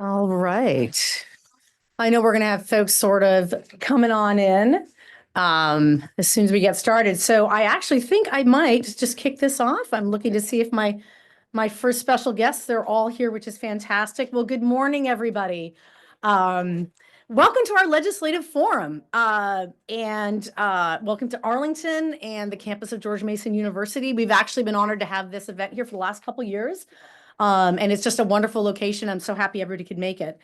All right. I know we're going to have folks sort of coming on in as soon as we get started. So I actually think I might just kick this off. I'm looking to see if my first special guests, they're all here, which is fantastic. Well, good morning, everybody. Um, Welcome to our legislative forum, and welcome to Arlington and the campus of George Mason University. We've actually been honored to have this event here for the last couple years. And it's just a wonderful location. I'm so happy everybody could make it.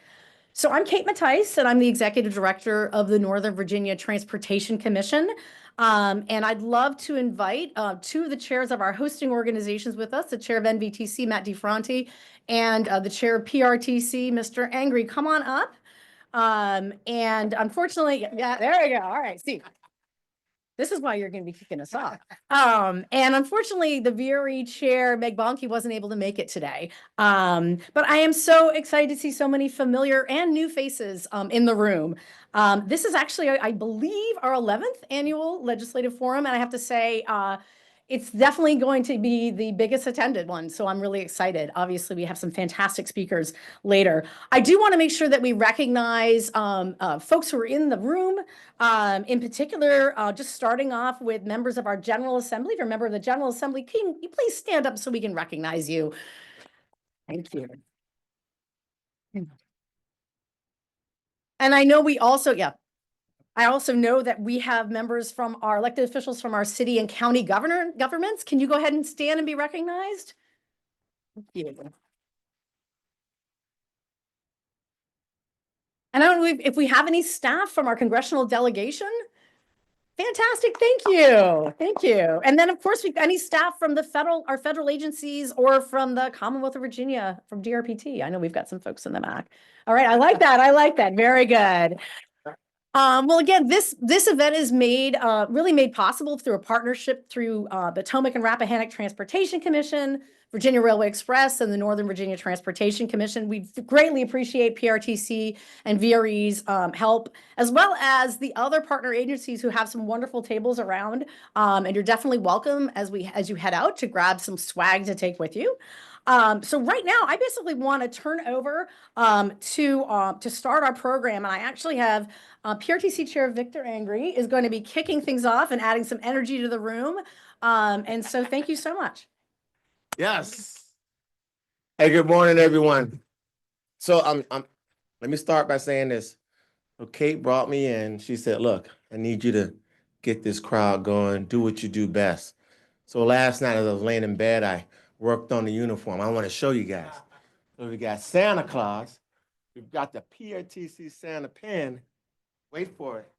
So I'm Kate Mattice, and I'm the Executive Director of the Northern Virginia Transportation Commission. And I'd love to invite two of the chairs of our hosting organizations with us, the chair of NVTC, Matt DeFronti, and the chair of PRTC, Mr. Angry. Come on up. And unfortunately, yeah, there we go. All right, Steve. This is why you're going to be kicking us off. And unfortunately, the VRE chair, Meg Bonke, wasn't able to make it today. But I am so excited to see so many familiar and new faces in the room. This is actually, I believe, our 11th annual legislative forum. And I have to say, it's definitely going to be the biggest attended one. So I'm really excited. Obviously, we have some fantastic speakers later. I do want to make sure that we recognize folks who are in the room. In particular, just starting off with members of our General Assembly. If you're a member of the General Assembly, can you please stand up so we can recognize you? Thank you. And I know we also, I also know that we have members from our elected officials from our city and county governments. Can you go ahead and stand and be recognized? Thank you. And I don't know if we have any staff from our congressional delegation. Fantastic. Thank you. Thank you. And then, of course, we've any staff from our federal agencies or from the Commonwealth of Virginia, from DRPT. I know we've got some folks in the back. All right. I like that. I like that. Very good. Well, again, this event is really made possible through a partnership through the Potomac and Rappahannock Transportation Commission, Virginia Railway Express, and the Northern Virginia Transportation Commission. We greatly appreciate PRTC and VRE's help, as well as the other partner agencies who have some wonderful tables around. And you're definitely welcome as you head out to grab some swag to take with you. So right now, I basically want to turn over to start our program, and I actually have PRTC Chair Victor Angry is going to be kicking things off and adding some energy to the room. And so thank you so much. Yes. Hey, good morning, everyone. So let me start by saying this. So Kate brought me in. She said, look, I need you to get this crowd going, do what you do best. So last night as I was laying in bed, I worked on the uniform. I want to show you guys. So we got Santa Claus. We've got the PRTC Santa pin. Wait for it.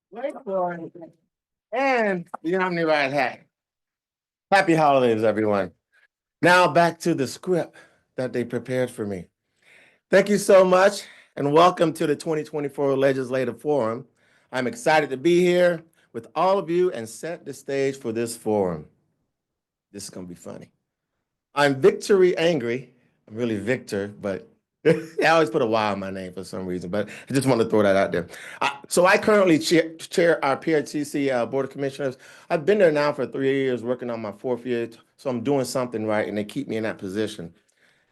Wait for it. And the OmniRide hat. Happy holidays, everyone. Now back to the script that they prepared for me. Thank you so much, and welcome to the 2024 Legislative Forum. I'm excited to be here with all of you and set the stage for this forum. This is going to be funny. I'm Victory Angry. I'm really Victor, but I always put a Y on my name for some reason, but I just want to throw that out there. So I currently chair our PRTC Board of Commissioners. I've been there now for 3 years, working on my 4th year, so I'm doing something right, and they keep me in that position.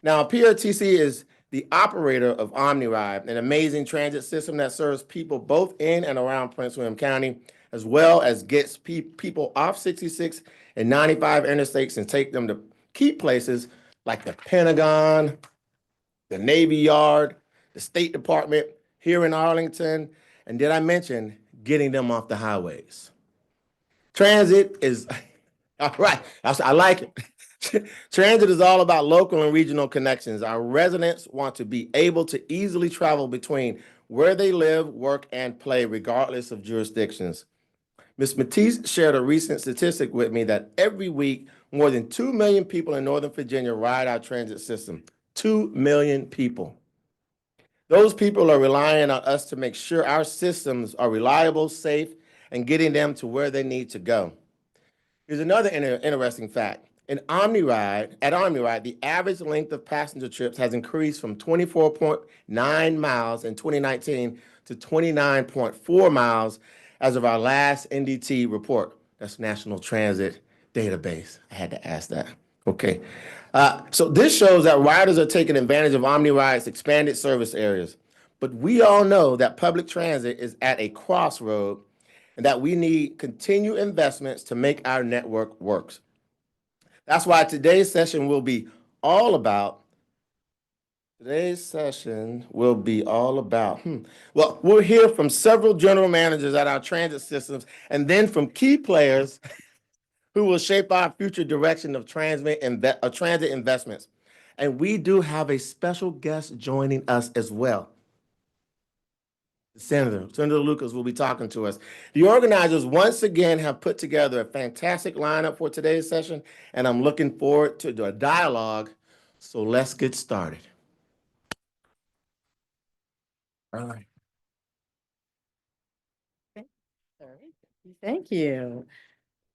Now, PRTC is the operator of OmniRide, an amazing transit system that serves people both in and around Prince William County, as well as gets people off 66 and 95 interstates and take them to key places like the Pentagon, the Navy Yard, the State Department here in Arlington, and did I mention getting them off the highways? Transit is, all right, I like it. Transit is all about local and regional connections. Our residents want to be able to easily travel between where they live, work, and play, regardless of jurisdictions. Ms. Mattice shared a recent statistic with me that every week, more than 2 million people in Northern Virginia ride our transit system. 2 million people. Those people are relying on us to make sure our systems are reliable, safe, and getting them to where they need to go. Here's another interesting fact. At OmniRide, the average length of passenger trips has increased from 24.9 miles in 2019 to 29.4 miles as of our last NDT report. That's National Transit Database. I had to ask that. Okay. So this shows that riders are taking advantage of OmniRide's expanded service areas. But we all know that public transit is at a crossroad and that we need continued investments to make our network work. That's why today's session will be all about. Well, we'll hear from several general managers at our transit systems and then from key players who will shape our future direction of transit investments. And we do have a special guest joining us as well. Senator Lucas will be talking to us. The organizers once again have put together a fantastic lineup for today's session, and I'm looking forward to a dialogue. So let's get started. All right. Thank you.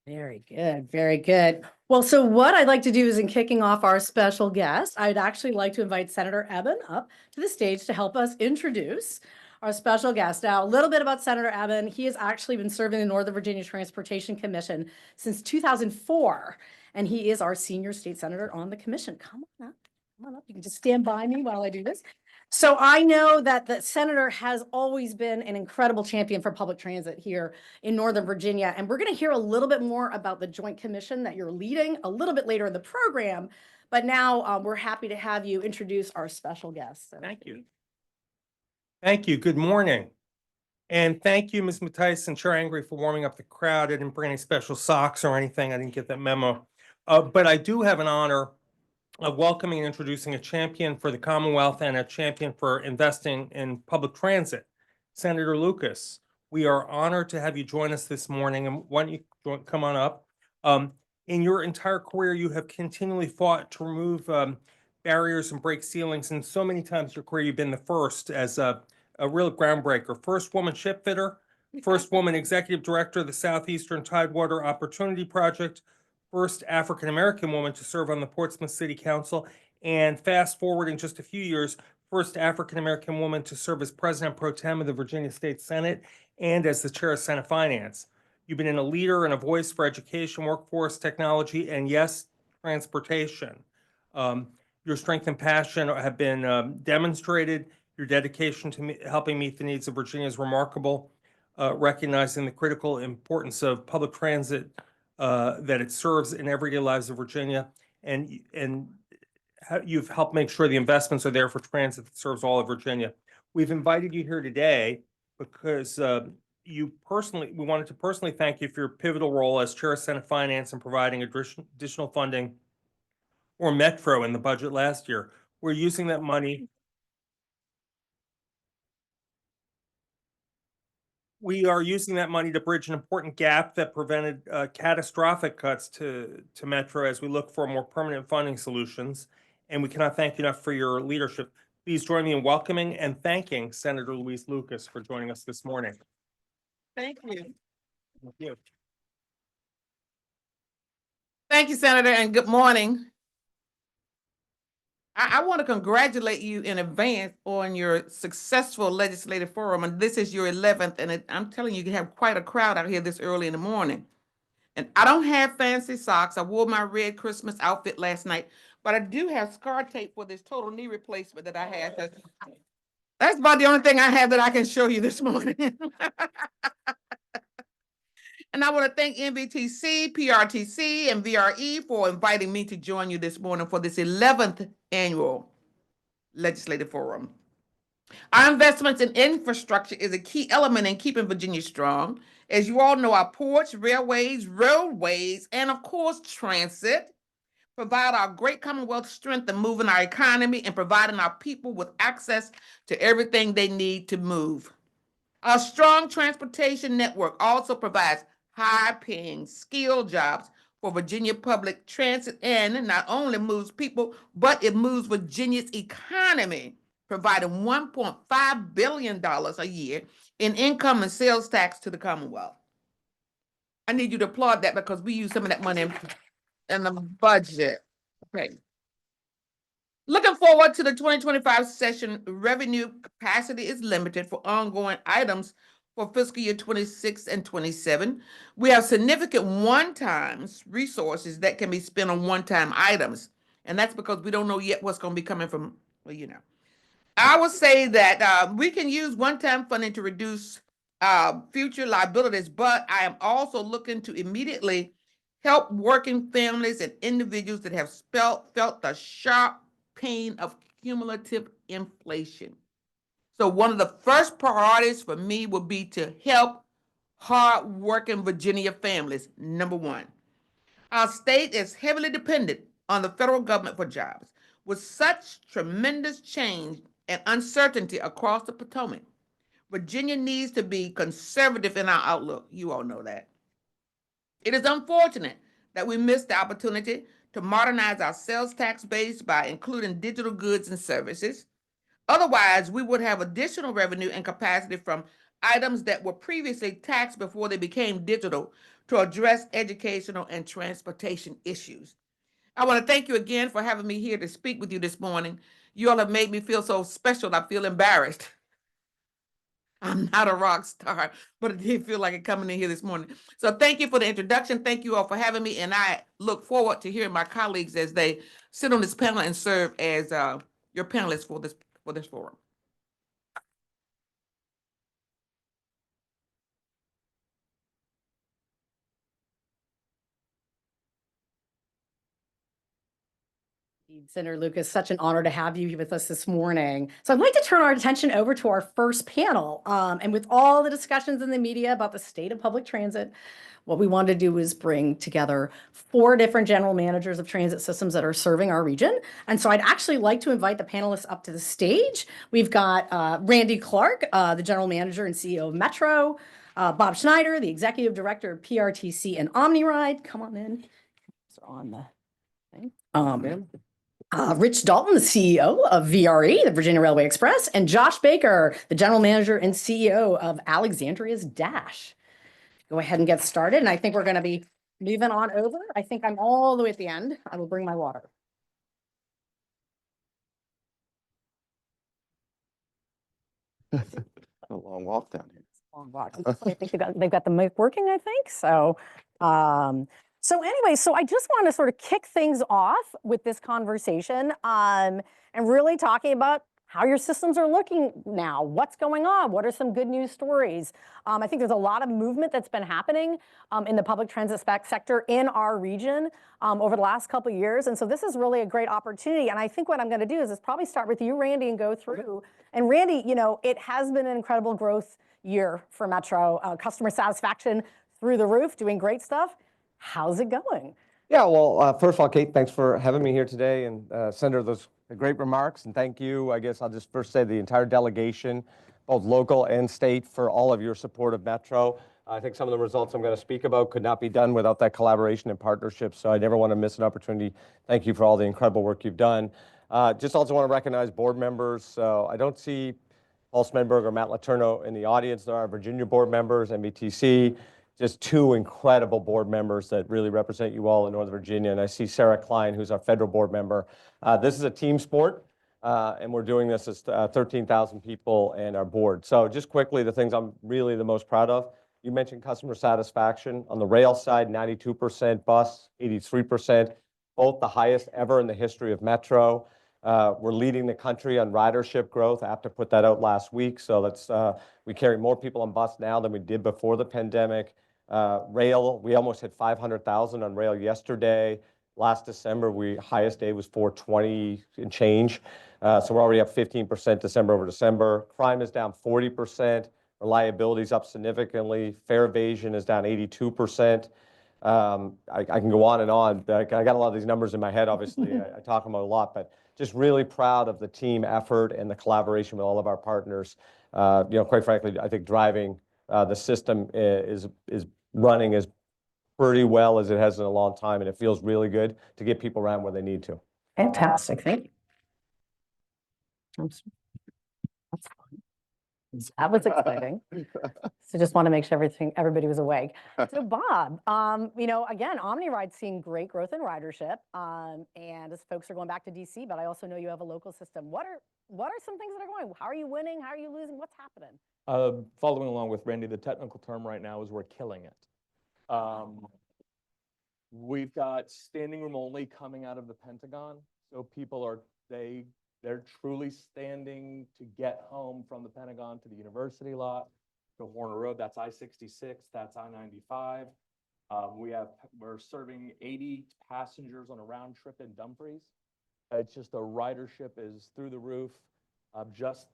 Very good, very good. Well, so what I'd like to do is in kicking off our special guest, I'd actually like to invite Senator Eben up to the stage to help us introduce our special guest. Now, a little bit about Senator Eben. He has actually been serving the Northern Virginia Transportation Commission since 2004, and he is our senior state senator on the commission. Come on up, come on up. You can just stand by me while I do this. So I know that the senator has always been an incredible champion for public transit here in Northern Virginia. And we're going to hear a little bit more about the Joint Commission that you're leading a little bit later in the program. But now we're happy to have you introduce our special guest. So thank you. Thank you. Good morning. And thank you, Ms. Matthijs and Chair Angry for warming up the crowd. I didn't bring any special socks or anything. I didn't get that memo. But I do have an honor of welcoming and introducing a champion for the Commonwealth and a champion for investing in public transit, Senator Lucas. We are honored to have you join us this morning, and why don't you come on up? In your entire career, you have continually fought to remove barriers and break ceilings, and so many times in your career, you've been the first as a real groundbreaker. First woman ship fitter, first woman executive director of the Southeastern Tidewater Opportunity Project, first African-American woman to serve on the Portsmouth City Council, and fast forwarding just a few years, first African-American woman to serve as President Pro Tem of the Virginia State Senate and as the Chair of Senate Finance. You've been a leader and a voice for education, workforce, technology, and yes, transportation. Your strength and passion have been demonstrated. Your dedication to helping meet the needs of Virginia is remarkable, recognizing the critical importance of public transit that it serves in everyday lives of Virginia, and you've helped make sure the investments are there for transit that serves all of Virginia. We've invited you here today because we wanted to personally thank you for your pivotal role as Chair of Senate Finance in providing additional funding for Metro in the budget last year. We're using that money. We are using that money to bridge an important gap that prevented catastrophic cuts to Metro as we look for more permanent funding solutions. And we cannot thank you enough for your leadership. Please join me in welcoming and thanking Senator Louise Lucas for joining us this morning. Thank you. Thank you. Thank you, Senator, and good morning. I want to congratulate you in advance on your successful legislative forum, and this is your 11th, and I'm telling you, you have quite a crowd out here this early in the morning. And I don't have fancy socks. I wore my red Christmas outfit last night, but I do have scar tape for this total knee replacement that I had. That's about the only thing I have that I can show you this morning. And I want to thank NVTC, PRTC, and VRE for inviting me to join you this morning for this 11th annual legislative forum. Our investments in infrastructure is a key element in keeping Virginia strong. As you all know, our ports, railways, roadways, and of course, transit provide our great Commonwealth strength in moving our economy and providing our people with access to everything they need to move. Our strong transportation network also provides high-paying, skilled jobs for Virginia public transit and not only moves people, but it moves Virginia's economy, providing $1.5 billion a year in income and sales tax to the Commonwealth. I need you to applaud that because we use some of that money in the budget. Okay. Looking forward to the 2025 session, revenue capacity is limited for ongoing items for fiscal year 26 and 27. We have significant one-time resources that can be spent on one-time items. And that's because we don't know yet what's going to be coming from, well, you know. I would say that we can use one-time funding to reduce future liabilities, but I am also looking to immediately help working families and individuals that have felt the sharp pain of cumulative inflation. So one of the first priorities for me would be to help hard-working Virginia families, number one. Our state is heavily dependent on the federal government for jobs. With such tremendous change and uncertainty across the Potomac, Virginia needs to be conservative in our outlook. You all know that. It is unfortunate that we missed the opportunity to modernize our sales tax base by including digital goods and services. Otherwise, we would have additional revenue and capacity from items that were previously taxed before they became digital to address educational and transportation issues. I want to thank you again for having me here to speak with you this morning. You all have made me feel so special. I feel embarrassed. I'm not a rock star, but it did feel like it coming in here this morning. So thank you for the introduction. Thank you all for having me. And I look forward to hearing my colleagues as they sit on this panel and serve as your panelists for this forum. Senator Lucas, such an honor to have you with us this morning. So I'd like to turn our attention over to our first panel. And with all the discussions in the media about the state of public transit, what we wanted to do was bring together 4 different general managers of transit systems that are serving our region. And so I'd actually like to invite the panelists up to the stage. We've got Randy Clark, the general manager and CEO of Metro, Bob Schneider, the executive director of PRTC and OmniRide. Come on in. It's on the thing. Rich Dalton, the CEO of VRE, the Virginia Railway Express, and Josh Baker, the general manager and CEO of Alexandria's Dash. Go ahead and get started. And I think we're going to be moving on over. I think I'm all the way at the end. I will bring my water. A long walk down here. Long walk. I think they've got the mic working, I think. So, anyway, so I just want to sort of kick things off with this conversation and really talking about how your systems are looking now. What's going on? What are some good news stories? I think there's a lot of movement that's been happening in the public transit sector in our region over the last couple of years. And so this is really a great opportunity. And I think what I'm going to do is probably start with you, Randy, and go through. And Randy, you know, it has been an incredible growth year for Metro. Customer satisfaction through the roof, doing great stuff. How's it going? Yeah, well, first of all, Kate, thanks for having me here today, and Senator, those great remarks, and thank you. I guess I'll just first say the entire delegation, both local and state, for all of your support of Metro. I think some of the results I'm going to speak about could not be done without that collaboration and partnership, so I never want to miss an opportunity. Thank you for all the incredible work you've done. Just also want to recognize board members. So I don't see Paul Smedberg or Matt Letourneau in the audience. There are Virginia board members, MBTC, just 2 incredible board members that really represent you all in Northern Virginia. And I see Sarah Klein, who's our federal board member. This is a team sport, and we're doing this as 13,000 people and our board. So just quickly, the things I'm really the most proud of. You mentioned customer satisfaction. On the rail side, 92%, bus, 83%, both the highest ever in the history of Metro. We're leading the country on ridership growth. I have to put that out last week. So that's we carry more people on bus now than we did before the pandemic. Rail, we almost hit 500,000 on rail yesterday. Last December, highest day was 420 and change. So we're already up 15% December over December. Crime is down 40%. Reliability is up significantly. Fare evasion is down 82%. I can go on and on. I got a lot of these numbers in my head, obviously. I talk about a lot, but just really proud of the team effort and the collaboration with all of our partners. You know, quite frankly, I think driving the system is running as pretty well as it has in a long time, and it feels really good to get people around where they need to. Fantastic. Thank you. That was exciting. So just want to make sure everybody was awake. So Bob, you know, again, OmniRide's seeing great growth in ridership, and as folks are going back to DC, but I also know you have a local system. What are some things that are going? How are you winning? How are you losing? What's happening? Following along with Randy, the technical term right now is we're killing it. We've got standing room only coming out of the Pentagon. So people are, they're truly standing to get home from the Pentagon to the university lot, to Horner Road. That's I-66, that's I-95. We're serving 80 passengers on a round trip in Dumfries. It's just the ridership is through the roof. Just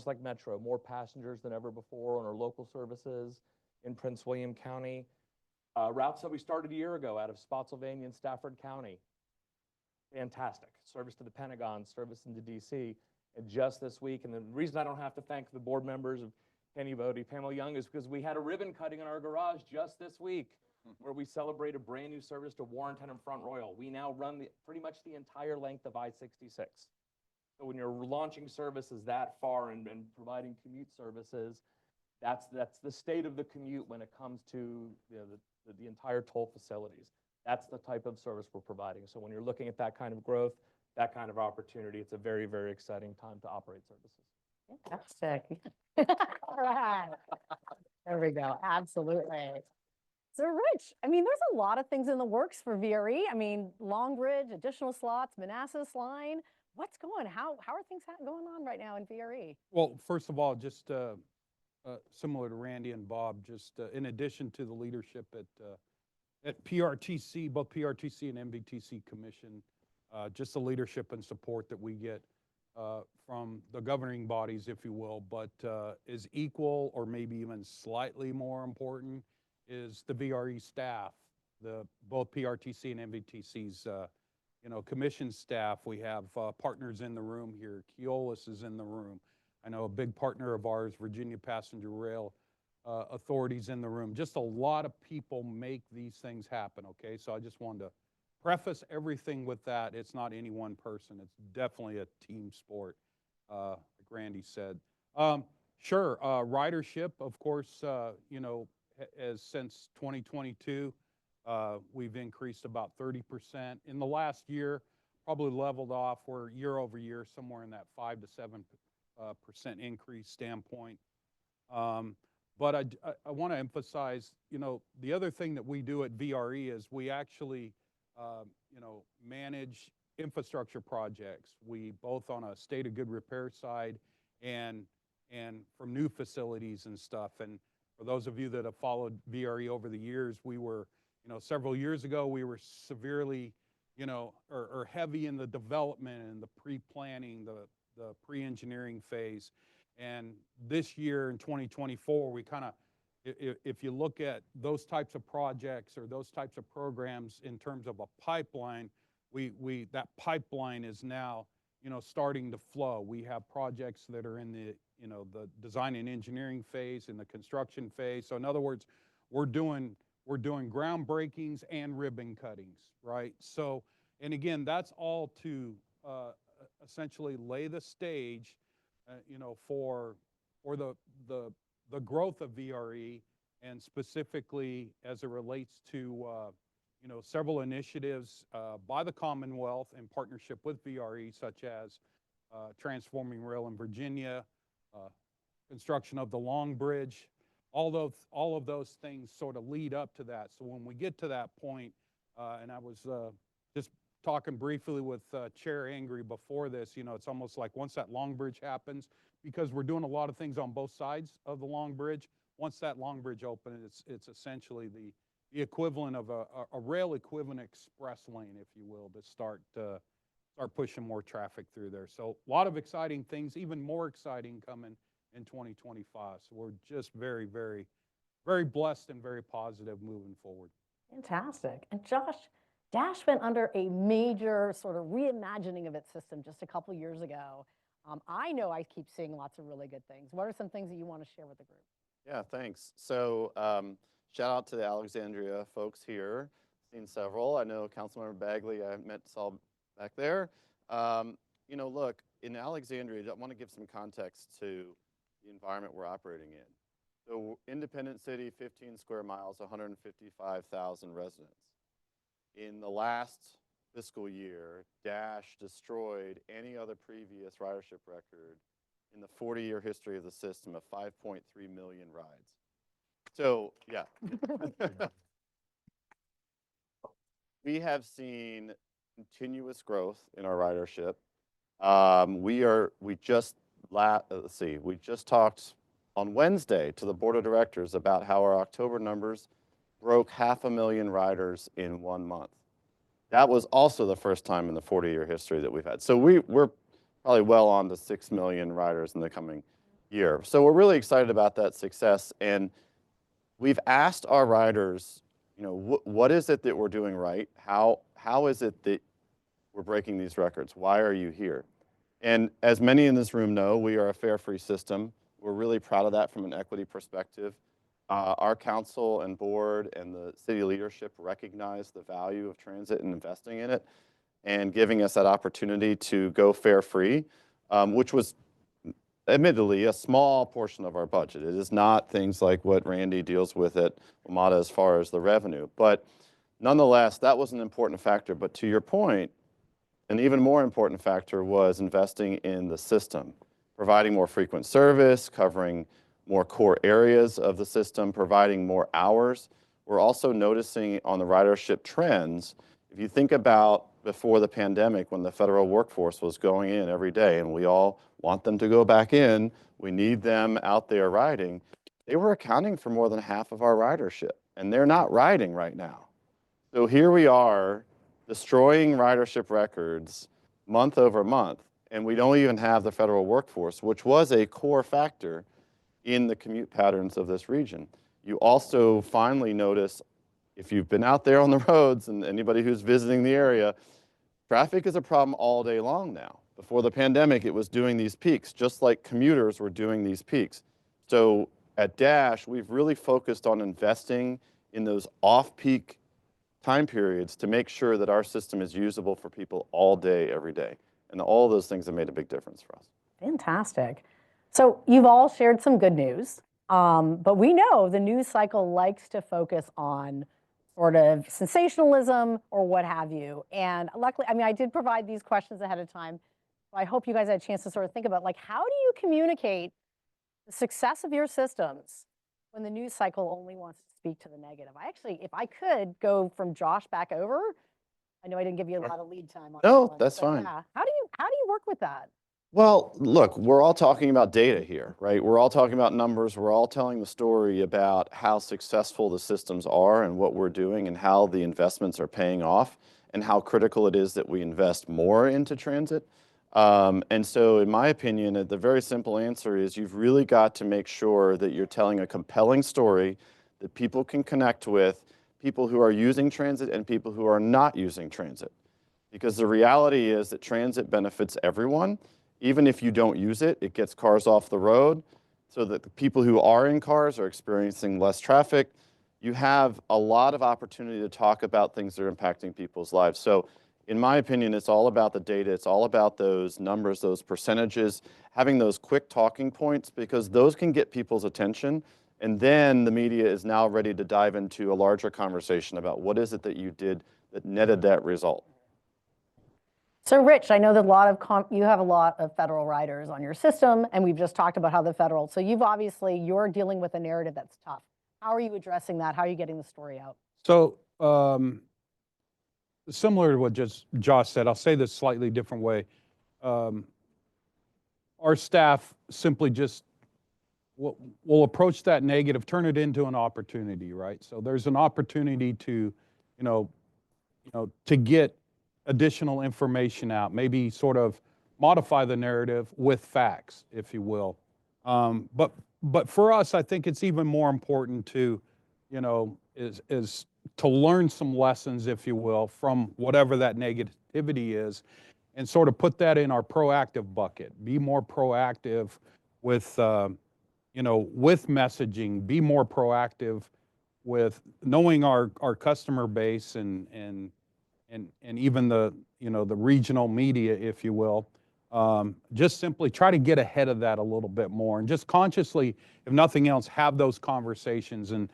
like Metro, more passengers than ever before on our local services in Prince William County. Routes that we started a year ago out of Spotsylvania and Stafford County. Fantastic. Service to the Pentagon, service into DC. And just this week, and the reason I don't have to thank the board members of Penny Bodie, Pamela Young, is because we had a ribbon cutting in our garage just this week where we celebrate a brand new service to Warrenton and Front Royal. We now run pretty much the entire length of I-66. So when you're launching services that far and providing commute services, that's the state of the commute when it comes to the entire toll facilities. That's the type of service we're providing. So when you're looking at that kind of growth, that kind of opportunity, it's a very, very exciting time to operate services. Fantastic. All right. There we go. Absolutely. So Rich, I mean, there's a lot of things in the works for VRE. I mean, Long Bridge, additional slots, Manassas line. What's how are things going on right now in VRE? Well, first of all, just similar to Randy and Bob, just in addition to the leadership at PRTC, both PRTC and MVTC Commission, just the leadership and support that we get from the governing bodies, if you will, but is equal or maybe even slightly more important is the VRE staff, both PRTC and MVTC's commission staff. We have partners in the room here. Keolis is in the room. I know a big partner of ours, Virginia Passenger Rail Authorities in the room. Just a lot of people make these things happen, okay? So I just wanted to preface everything with that. It's not any one person. It's definitely a team sport, like Randy said. Sure, ridership, of course, as since 2022, we've increased about 30%. In the last year, probably leveled off. We're year over year, somewhere in that 5 to 7% increase standpoint. But I want to emphasize, the other thing that we do at VRE is we actually, manage infrastructure projects. We both on a state of good repair side and from new facilities and stuff. And for those of you that have followed VRE over the years, we were, several years ago, we were severely, or heavy in the development and the pre-planning, the pre-engineering phase. And this year in 2024, we kind of, if you look at those types of projects or those types of programs in terms of a pipeline, that pipeline is now, starting to flow. We have projects that are in the design and engineering phase, in the construction phase. So in other words, we're doing groundbreakings and ribbon cuttings, right? So, and again, that's all to essentially lay the stage, for the growth of VRE, and specifically as it relates to several initiatives by the Commonwealth in partnership with VRE, such as transforming rail in Virginia, construction of the Long Bridge. All of those things sort of lead up to that. So when we get to that point, and I was just talking briefly with Chair Angry before this, it's almost like once that Long Bridge happens, because we're doing a lot of things on both sides of the Long Bridge, once that Long Bridge opens, it's essentially the equivalent of a rail equivalent express lane, if you will, to start pushing more traffic through there. So a lot of exciting things, even more exciting coming in 2025. So we're just very, very, very blessed and very positive moving forward. Fantastic. And Josh, Dash went under a major sort of reimagining of its system just a couple of years ago. I know I keep seeing lots of really good things. What are some things that you want to share with the group? Yeah, thanks. So shout out to the Alexandria folks here. Seen several. I know Councilmember Bagley, I saw back there. Look, in Alexandria, I want to give some context to the environment we're operating in. So Independent City, 15 square miles, 155,000 residents. In the last fiscal year, Dash destroyed any other previous ridership record in the 40-year history of the system of 5.3 million rides. So, yeah. We have seen continuous growth in our ridership. We just talked on Wednesday to the board of directors about how our October numbers broke 500,000 riders in 1 month. That was also the first time in the 40-year history that we've had. So we're probably well on to 6 million riders in the coming year. So we're really excited about that success. And we've asked our riders, you know, what is it that we're doing right? How is it that we're breaking these records? Why are you here? And as many in this room know, we are a fare-free system. We're really proud of that from an equity perspective. Our council and board and the city leadership recognize the value of transit and investing in it and giving us that opportunity to go fare-free, which was admittedly a small portion of our budget. It is not things like what Randy deals with at WMATA as far as the revenue. But nonetheless, that was an important factor. But to your point, an even more important factor was investing in the system, providing more frequent service, covering more core areas of the system, providing more hours. We're also noticing on the ridership trends, if you think about before the pandemic when the federal workforce was going in every day and we all want them to go back in, we need them out there riding, they were accounting for more than half of our ridership, and they're not riding right now. So here we are destroying ridership records month over month, and we don't even have the federal workforce, which was a core factor in the commute patterns of this region. You also finally notice, if you've been out there on the roads and anybody who's visiting the area, traffic is a problem all day long now. Before the pandemic, it was doing these peaks, just like commuters were doing these peaks. So at Dash, we've really focused on investing in those off-peak time periods to make sure that our system is usable for people all day, every day. And all those things have made a big difference for us. Fantastic. So you've all shared some good news, but we know the news cycle likes to focus on sort of sensationalism or what have you. And luckily, I mean, I did provide these questions ahead of time. So I hope you guys had a chance to sort of think about, like, how do you communicate the success of your systems when the news cycle only wants to speak to the negative? I actually, if I could go from Josh back over, I know I didn't give you a lot of lead time on No, that one, that's but fine. yeah. How do you work with that? Well, look, we're all talking about data here, right? We're all talking about numbers. We're all telling the story about how successful the systems are and what we're doing and how the investments are paying off and how critical it is that we invest more into transit. And so in my opinion, the very simple answer is you've really got to make sure that you're telling a compelling story that people can connect with, people who are using transit and people who are not using transit. Because the reality is that transit benefits everyone. Even if you don't use it, it gets cars off the road so that the people who are in cars are experiencing less traffic. You have a lot of opportunity to talk about things that are impacting people's lives. So in my opinion, it's all about the data. It's all about those numbers, those percentages, having those quick talking points, because those can get people's attention. And then the media is now ready to dive into a larger conversation about what is it that you did that netted that result. So Rich, I know that you have a lot of federal riders on your system, and we've just talked about how the federal, so you're dealing with a narrative that's tough. How are you addressing that? How are you getting the story out? So similar to what just Josh said, I'll say this slightly different way. Our staff simply just will approach that negative, turn it into an opportunity, right? So there's an opportunity to, to get additional information out, maybe sort of modify the narrative with facts, if you will. But for us, I think it's even more important to, is to learn some lessons, if you will, from whatever that negativity is, and sort of put that in our proactive bucket. Be more proactive with, with messaging. Be more proactive with knowing our customer base and even the, the regional media, if you will. Just simply try to get ahead of that a little bit more, and just consciously, if nothing else, have those conversations and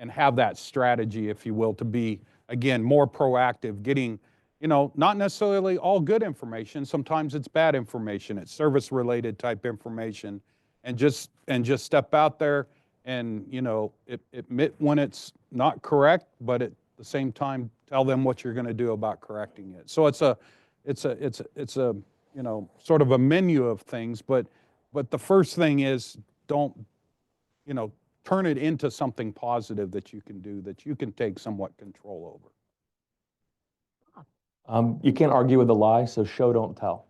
have that strategy, if you will, to be, again, more proactive, getting, not necessarily all good information. Sometimes it's bad information. It's service-related type information, and just step out there and, admit when it's not correct, but the same time, tell them what you're going to do about correcting it. So it's a, you know, sort of a menu of things, but the first thing is don't, you know, turn it into something positive that you can do, that you can take somewhat control over. You can't argue with a lie, so show, don't tell.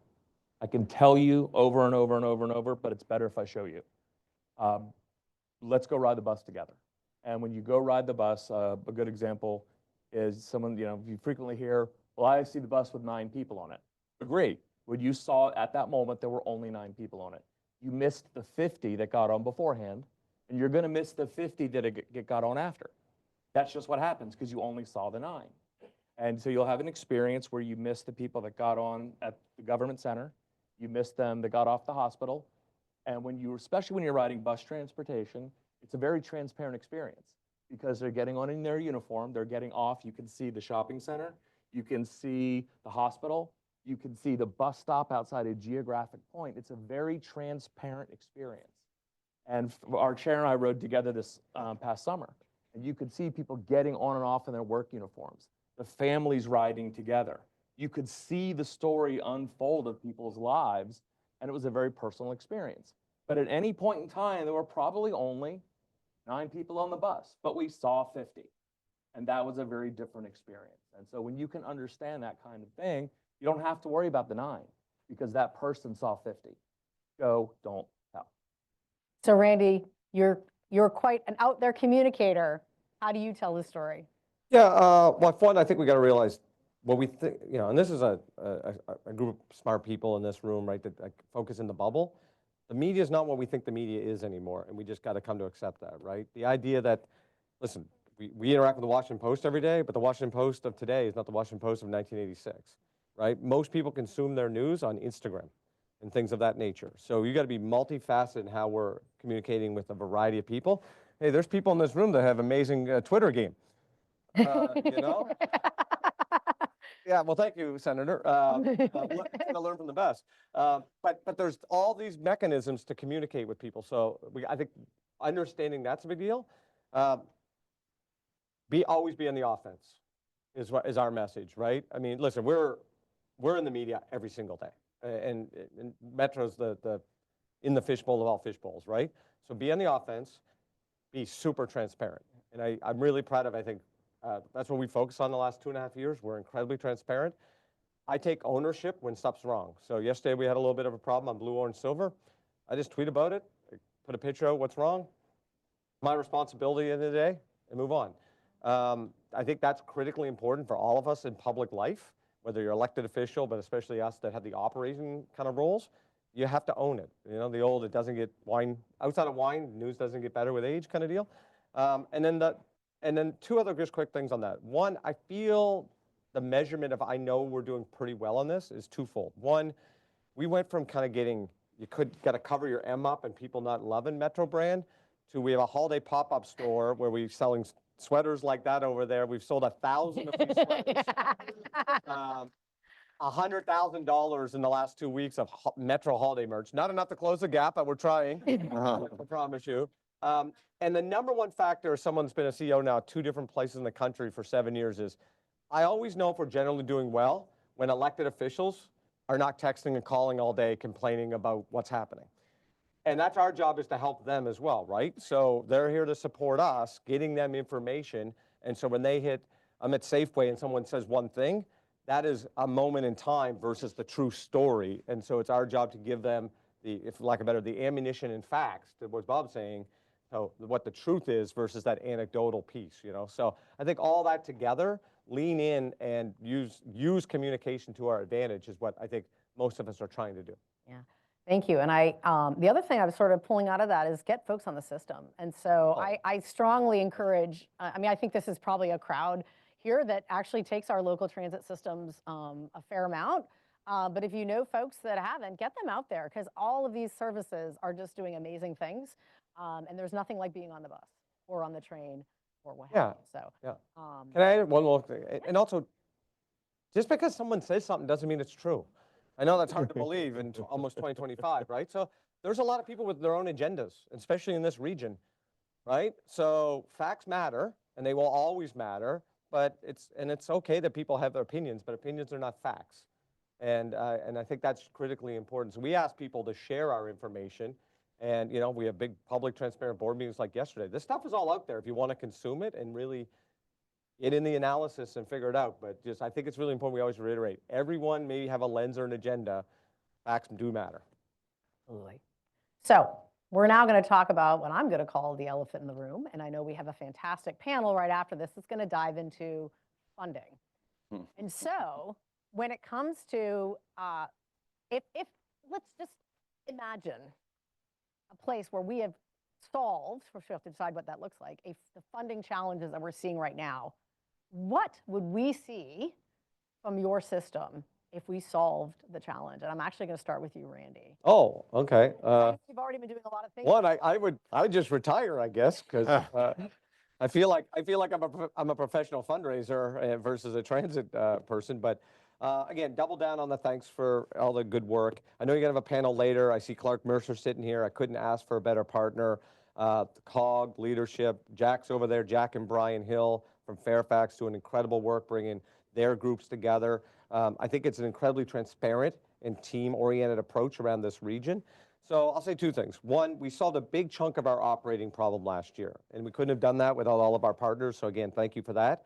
I can tell you over and over and over and over, but it's better if I show you. Let's go ride the bus together. And when you go ride the bus, a good example is someone, you know, you frequently hear, well, I see the bus with 9 people on it. Agree. When you saw at that moment, there were only 9 people on it. You missed the 50 that got on beforehand, and you're going to miss the 50 that got on after. That's just what happens because you only saw the 9. And so you'll have an experience where you miss the people that got on at the government center, you miss them that got off the hospital, and when you, especially when you're riding bus transportation, it's a very transparent experience because they're getting on in their uniform, they're getting off, you can see the shopping center, you can see the hospital, you can see the bus stop outside a geographic point. It's a very transparent experience. And our chair and I rode together this past summer, and you could see people getting on and off in their work uniforms, the families riding together. You could see the story unfold of people's lives, and it was a very personal experience. But at any point in time, there were probably only 9 people on the bus, but we saw 50. And that was a very different experience. And so when you can understand that kind of thing, you don't have to worry about the 9 because that person saw 50. Go, don't tell. So Randy, you're quite an out there communicator. How do you tell the story? Yeah, well, one, I think we got to realize what we think, you know, and this is a group of smart people in this room, right, that focus in the bubble. The media is not what we think the media is anymore, and we just got to come to accept that, right? The idea that, listen, we interact with the Washington Post every day, but the Washington Post of today is not the Washington Post of 1986, right? Most people consume their news on Instagram and things of that nature. So you got to be multifaceted in how we're communicating with a variety of people. Hey, there's people in this room that have amazing Twitter game. You know? Yeah, well, thank you, Senator. To learn from the best. But there's all these mechanisms to communicate with people. So I think understanding that's a big deal. Always be on the offense is our message, right? I mean, listen, we're in the media every single day, and Metro's in the fishbowl of all fishbowls, right? So be on the offense, be super transparent, and I'm really proud of. I think that's what we focused on the last 2.5 years. We're incredibly transparent. I take ownership when stuff's wrong. So yesterday we had a little bit of a problem on blue, orange, silver. I just tweet about it, put a picture out what's wrong. My responsibility at the end of the day, and move on. I think that's critically important for all of us in public life, whether you're elected official, but especially us that have the operating kind of roles. You have to own it. You know, the old, it doesn't get wine, outside of wine, news doesn't get better with age kind of deal. And then 2 other just quick things on that. One, I feel the measurement of I know we're doing pretty well on this is twofold. One, we went from kind of getting, you got to cover your M up and people not loving Metro brand, to we have a holiday pop-up store where we're selling sweaters like that over there. We've sold 1,000 of these sweaters. $100,000 in the last 2 weeks of Metro holiday merch. Not enough to close the gap, but we're trying. I promise you. And the number one factor, someone's been a CEO now at 2 different places in the country for 7 years, is I always know if we're generally doing well when elected officials are not texting and calling all day complaining about what's happening. And that's our job, is to help them as well, right? So they're here to support us, getting them information. And so when they hit, I'm at Safeway and someone says one thing, that is a moment in time versus the true story. And so it's our job to give them the, if lack of better, the ammunition and facts to what Bob's saying, so what the truth is versus that anecdotal piece, you know? So I think all that together, lean in and use communication to our advantage is what I think most of us are trying to do. Yeah, thank you. And the other thing I was sort of pulling out of that is get folks on the system. And so I strongly encourage, I mean, I think this is probably a crowd here that actually takes our local transit systems a fair amount. But if you know folks that haven't, get them out there, because all of these services are just doing amazing things. And there's nothing like being on the bus or on the train or what have you. So, Can I add one more thing? And also, just because someone says something doesn't mean it's true. I know that's hard to believe in almost 2025, right? So there's a lot of people with their own agendas, especially in this region, right? So facts matter, and they will always matter. but it's okay that people have their opinions, but opinions are not facts. And I think that's critically important. So we ask people to share our information. And, you know, we have big public transparent board meetings like yesterday. This stuff is all out there if you want to consume it and really get in the analysis and figure it out. But just, I think it's really important we always reiterate, everyone may have a lens or an agenda. Facts do matter. Absolutely. So we're now going to talk about what I'm going to call the elephant in the room. And I know we have a fantastic panel right after this that's going to dive into funding. And so when it comes to, if let's just imagine a place where we have solved, we have to decide what that looks like, the funding challenges that we're seeing right now, what would we see from your system if we solved the challenge? And I'm actually going to start with you, Randy. Oh, okay. You've already been doing a lot of things. One, I would just retire, I guess, because I feel like I'm a professional fundraiser versus a transit person. But again, double down on the thanks for all the good work. I know you're gonna have a panel later. I see Clark Mercer sitting here. I couldn't ask for a better partner. COG leadership, Jack's over there. Jack and Brian Hill from Fairfax doing incredible work bringing their groups together. I think it's an incredibly transparent and team-oriented approach around this region. So I'll say two things. One, we solved a big chunk of our operating problem last year, and we couldn't have done that without all of our partners. So again, thank you for that.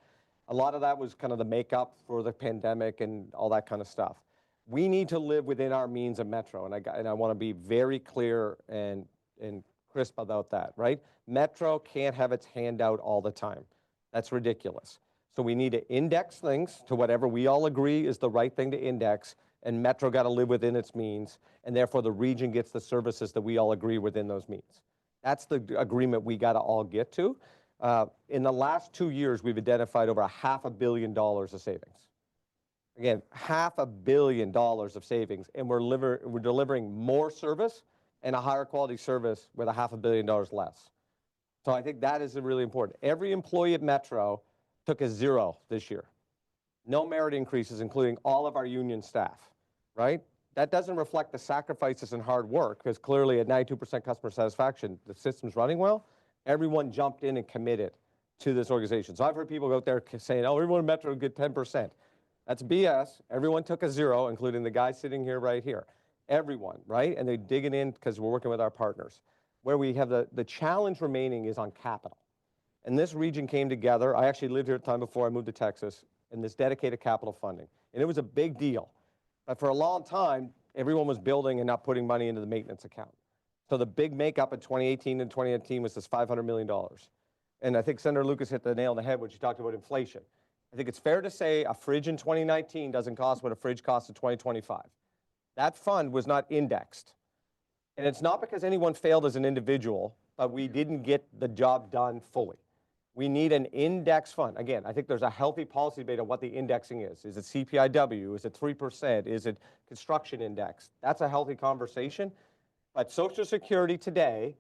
A lot of that was kind of the makeup for the pandemic and all that kind of stuff. We need to live within our means of Metro, and I want to be very clear and crisp about that, right? Metro can't have its hand out all the time. That's ridiculous. So we need to index things to whatever we all agree is the right thing to index, and Metro got to live within its means, and therefore the region gets the services that we all agree within those means. That's the agreement we got to all get to. In the last 2 years, we've identified over $500 million of savings. Again, $500 million of savings, and we're delivering more service and a higher quality service with $500 million less. So I think that is really important. Every employee at Metro took a 0 this year. No merit increases, including all of our union staff, right? That doesn't reflect the sacrifices and hard work, because clearly at 92% customer satisfaction, the system's running well. Everyone jumped in and committed to this organization. So I've heard people go out there saying, oh, everyone at Metro get 10%. That's BS. Everyone took a 0, including the guy sitting here right here. Everyone, right? And they're digging in because we're working with our partners. Where we have the challenge remaining is on capital. And this region came together. I actually lived here at the time before I moved to Texas, in this dedicated capital funding. And it was a big deal. But for a long time, everyone was building and not putting money into the maintenance account. So the big makeup in 2018 and 2019 was this $500 million. And I think Senator Lucas hit the nail on the head when she talked about inflation. I think it's fair to say a fridge in 2019 doesn't cost what a fridge costs in 2025. That fund was not indexed. And it's not because anyone failed as an individual, but we didn't get the job done fully. We need an index fund. Again, I think there's a healthy policy debate on what the indexing is. Is it CPIW? Is it 3%? Is it construction index? That's a healthy conversation. But Social Security today,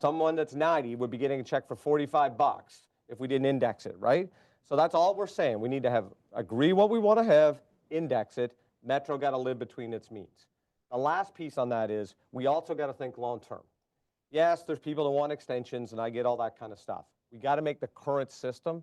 someone that's 90 would be getting a check for $45 if we didn't index it, right? So that's all we're saying. We need to agree what we want to have, index it. Metro got to live between its means. The last piece on that is we also got to think long term. Yes, there's people that want extensions, and I get all that kind of stuff. We got to make the current system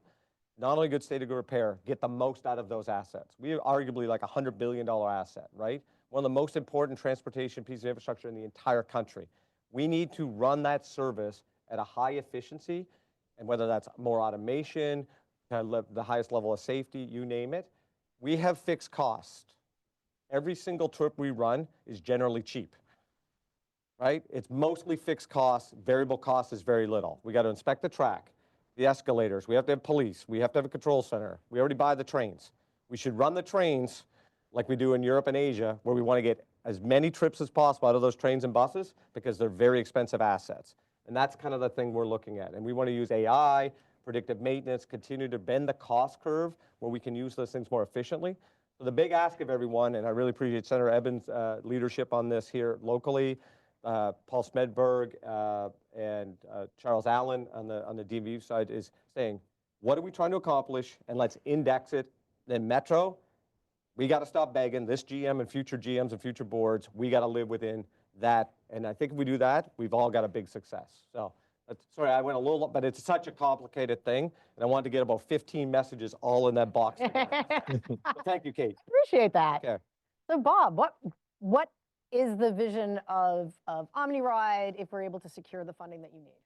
not only good state of good repair, get the most out of those assets. We have arguably like a $100 billion asset, right? One of the most important transportation pieces of infrastructure in the entire country. We need to run that service at a high efficiency, and whether that's more automation, the highest level of safety, you name it. We have fixed costs. Every single trip we run is generally cheap, right? It's mostly fixed costs. Variable cost is very little. We got to inspect the track, the escalators. We have to have police. We have to have a control center. We already buy the trains. We should run the trains like we do in Europe and Asia, where we want to get as many trips as possible out of those trains and buses because they're very expensive assets. And that's kind of the thing we're looking at. And we want to use AI, predictive maintenance, continue to bend the cost curve where we can use those things more efficiently. So the big ask of everyone, and I really appreciate Senator Evans' leadership on this here locally, Paul Smedberg and Charles Allen on the DMV side is saying, what are we trying to accomplish? And let's index it. Then Metro, we got to stop begging. This GM and future GMs and future boards, we got to live within that. And I think if we do that, we've all got a big success. So Sorry, I went a little, but it's such a complicated thing, and I wanted to get about 15 messages all in that box. But thank you, Kate. Appreciate that. Okay. So Bob, what is the vision of OmniRide if we're able to secure the funding that you need?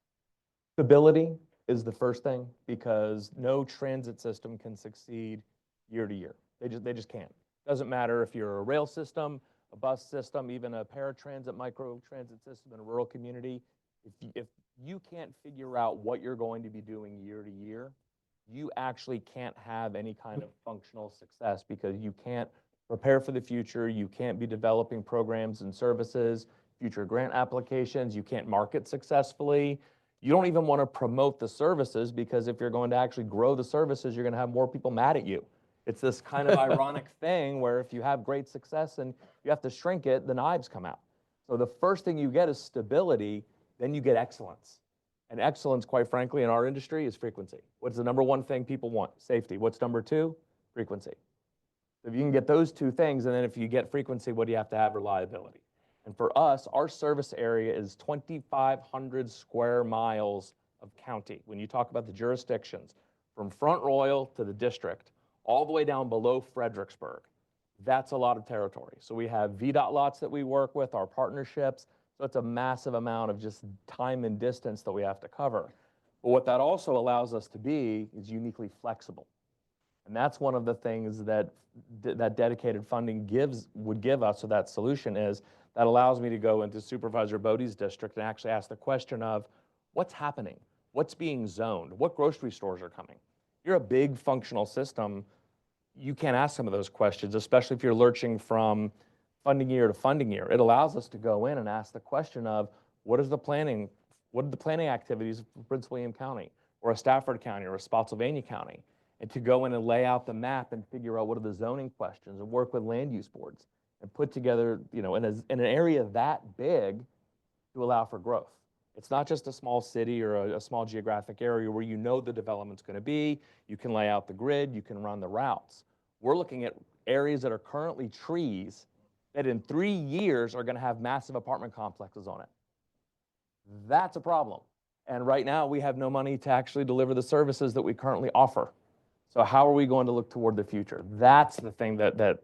Stability is the first thing, because no transit system can succeed year to year. They just can't. Doesn't matter if you're a rail system, a bus system, even a paratransit, micro-transit system in a rural community. If you can't figure out what you're going to be doing year to year, you actually can't have any kind of functional success, because you can't prepare for the future. You can't be developing programs and services, future grant applications. You can't market successfully. You don't even want to promote the services, because if you're going to actually grow the services, you're going to have more people mad at you. It's this kind of ironic thing where if you have great success and you have to shrink it, the knives come out. So the first thing you get is stability, then you get excellence. And excellence, quite frankly, in our industry is frequency. What's the number one thing people want? Safety. What's number two? Frequency. If you can get those two things, and then if you get frequency, what do you have to have? Reliability. And for us, our service area is 2,500 square miles of county. When you talk about the jurisdictions, from Front Royal to the district, all the way down below Fredericksburg, that's a lot of territory. So we have VDOT lots that we work with, our partnerships. So it's a massive amount of just time and distance that we have to cover. But what that also allows us to be is uniquely flexible. And that's one of the things that that dedicated funding would give us. So that solution is that allows me to go into Supervisor Bodie's district and actually ask the question of what's happening, what's being zoned, what grocery stores are coming. You're a big functional system. You can't ask some of those questions, especially if you're lurching from funding year to funding year. It allows us to go in and ask the question of what are the planning activities for Prince William County or a Stafford County or a Spotsylvania County, and to go in and lay out the map and figure out what are the zoning questions and work with land use boards and put together, in an area that big to allow for growth. It's not just a small city or a small geographic area where you know the development's going to be. You can lay out the grid, you can run the routes. We're looking at areas that are currently trees that in 3 years are going to have massive apartment complexes on it. That's a problem. And right now we have no money to actually deliver the services that we currently offer. So how are we going to look toward the future? That's the thing that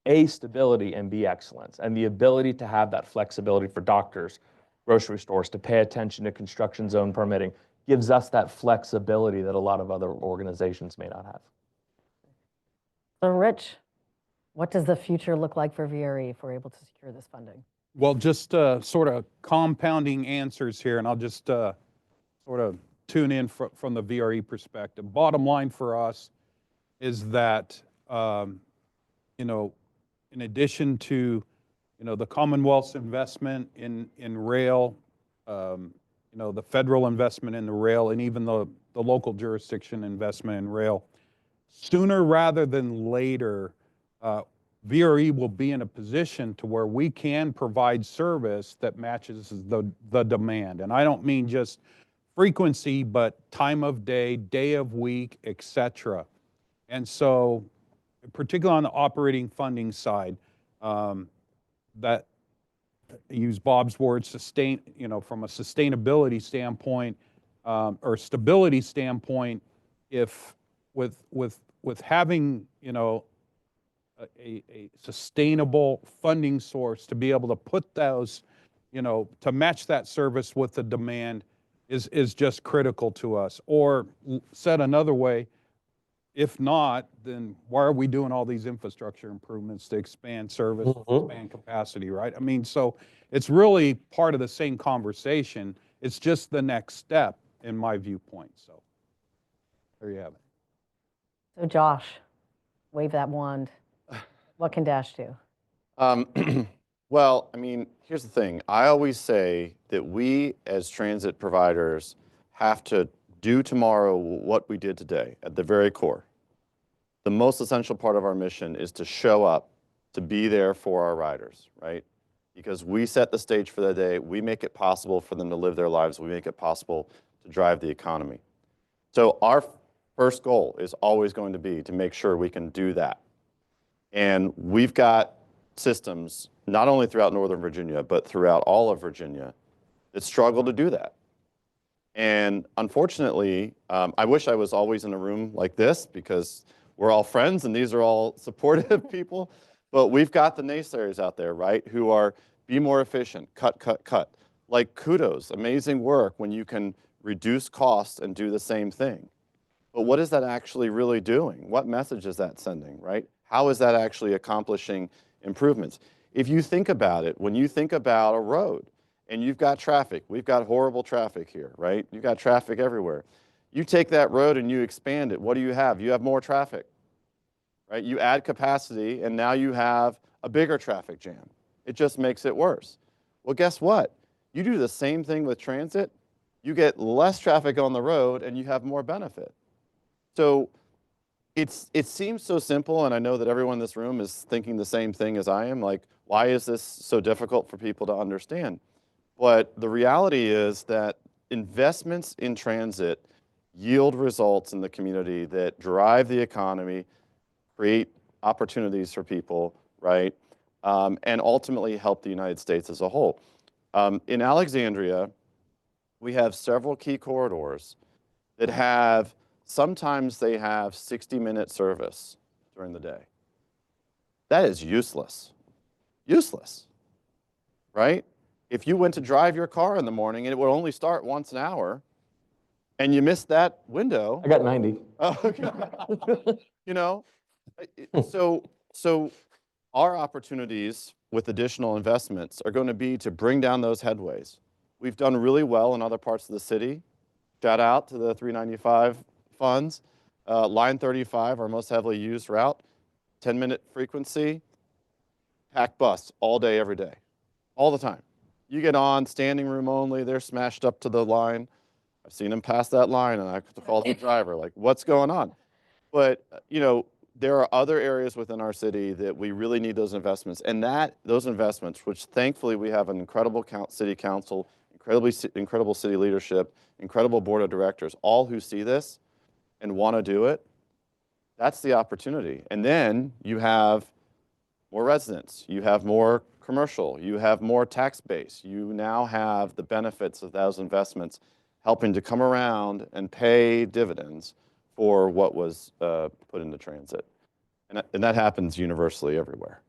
A, stability, and B, excellence, and the ability to have that flexibility for doctors, grocery stores, to pay attention to construction zone permitting gives us that flexibility that a lot of other organizations may not have. So Rich, what does the future look like for VRE if we're able to secure this funding? Well, just sort of compounding answers here, and I'll just sort of tune in from the VRE perspective. Bottom line for us is that, in addition to, the Commonwealth's investment in rail, the federal investment in the rail, and even the local jurisdiction investment in rail, sooner rather than later, VRE will be in a position to where we can provide service that matches the demand. And I don't mean just frequency, but time of day of week, et cetera. And so, particularly on the operating funding side, that use Bob's words, from a sustainability standpoint or stability standpoint, if with having a sustainable funding source to be able to put those, to match that service with the demand is just critical to us. Or said another way, if not, then why are we doing all these infrastructure improvements to expand service, expand capacity, right? I mean, so it's really part of the same conversation. It's just the next step in my viewpoint. So there you have it. So Josh, wave that wand. What can Dash do? Well, I mean, here's the thing. I always say that we as transit providers have to do tomorrow what we did today at the very core. The most essential part of our mission is to show up, to be there for our riders, right? Because we set the stage for the day. We make it possible for them to live their lives. We make it possible to drive the economy. So our first goal is always going to be to make sure we can do that. And we've got systems, not only throughout Northern Virginia, but throughout all of Virginia, that struggle to do that. And unfortunately, I wish I was always in a room like this because we're all friends and these are all supportive people. But we've got the naysayers out there, right, who are be more efficient, cut, cut, cut. Like kudos, amazing work when you can reduce costs and do the same thing. But what is that actually really doing? What message is that sending, right? How is that actually accomplishing improvements? If you think about it, when you think about a road and you've got traffic, we've got horrible traffic here, right? You've got traffic everywhere. You take that road and you expand it, what do you have? You have more traffic, right? You add capacity and now you have a bigger traffic jam. It just makes it worse. Well, guess what? You do the same thing with transit, you get less traffic on the road and you have more benefit. So it seems so simple, and I know that everyone in this room is thinking the same thing as I am, like, why is this so difficult for people to understand? But the reality is that investments in transit yield results in the community that drive the economy, create opportunities for people, right? And ultimately help the United States as a whole. In Alexandria, we have several key corridors that have, sometimes they have 60-minute service during the day. That is useless. Useless, right? If you went to drive your car in the morning and it would only start once an hour and you missed that window. I got 90. Oh, okay. You know, so our opportunities with additional investments are going to be to bring down those headways. We've done really well in other parts of the city. Shout out to the 395 funds. Line 35, our most heavily used route, 10-minute frequency, packed bus all day, every day, all the time. You get on, standing room only, they're smashed up to the line. I've seen them pass that line and I have to call the driver, like, what's going on? But, you know, there are other areas within our city that we really need those investments. And those investments, which thankfully we have an incredible city council, incredible city leadership, incredible board of directors, all who see this and want to do it, that's the opportunity. And then you have more residents, you have more commercial, you have more tax base. You now have the benefits of those investments helping to come around and pay dividends for what was put into transit. And that happens universally everywhere.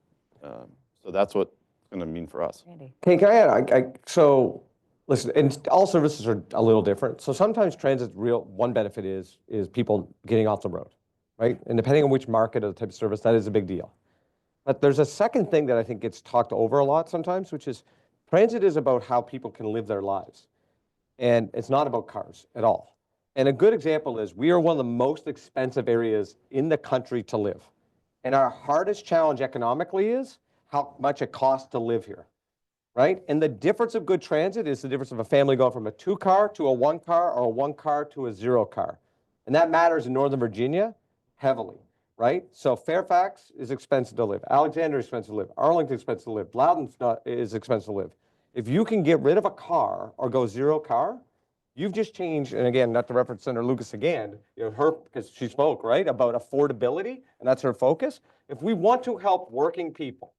So that's what it's going to mean for us. Okay, can I add? So listen, and all services are a little different. So sometimes transit one benefit is people getting off the road, right? And depending on which market or the type of service, that is a big deal. But there's a second thing that I think gets talked over a lot sometimes, which is transit is about how people can live their lives. And it's not about cars at all. And a good example is we are one of the most expensive areas in the country to live. And our hardest challenge economically is how much it costs to live here, right? And the difference of good transit is the difference of a family going from a 2-car to a 1-car or a 1-car to a 0-car. And that matters in Northern Virginia heavily, right? So Fairfax is expensive to live. Alexandria is expensive to live. Arlington is expensive to live. Loudoun is expensive to live. If you can get rid of a car or go 0-car, you've just changed, and again, not to reference Senator Lucas again, you know, her, because she spoke, right, about affordability, and that's her focus. If we want to help working people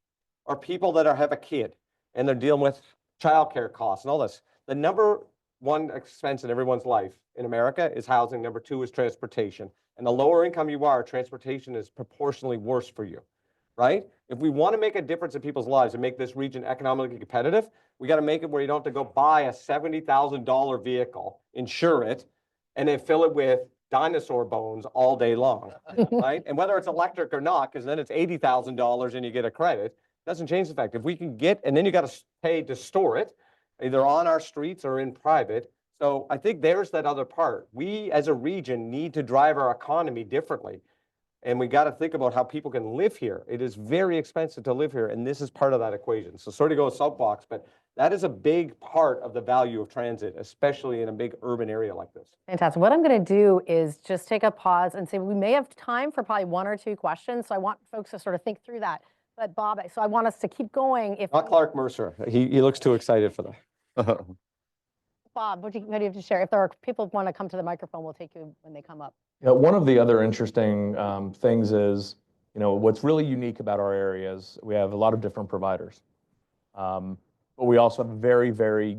or people that have a kid and they're dealing with childcare costs and all this, the number one expense in everyone's life in America is housing. Number 2 is transportation. And the lower income you are, transportation is proportionally worse for you, right? If we want to make a difference in people's lives and make this region economically competitive, we got to make it where you don't have to go buy a $70,000 vehicle, insure it, and then fill it with dinosaur bones all day long, right? And whether it's electric or not, because then it's $80,000 and you get a credit, doesn't change the fact. If we can get, and then you got to pay to store it, either on our streets or in private. So I think there's that other part. We as a region need to drive our economy differently. And we got to think about how people can live here. It is very expensive to live here, and this is part of that equation. So sorry to go soapbox, but that is a big part of the value of transit, especially in a big urban area like this. Fantastic. What I'm going to do is just take a pause and say we may have time for probably 1 or 2 questions. So I want folks to sort of think through that. But Bob, so I want us to keep going. If Not Clark Mercer. He looks too excited for that. Bob, what do you have to share? If there are people who want to come to the microphone, we'll take you when they come up. You know, one of the other interesting things is, you know, what's really unique about our area is we have a lot of different providers. But we also have a very, very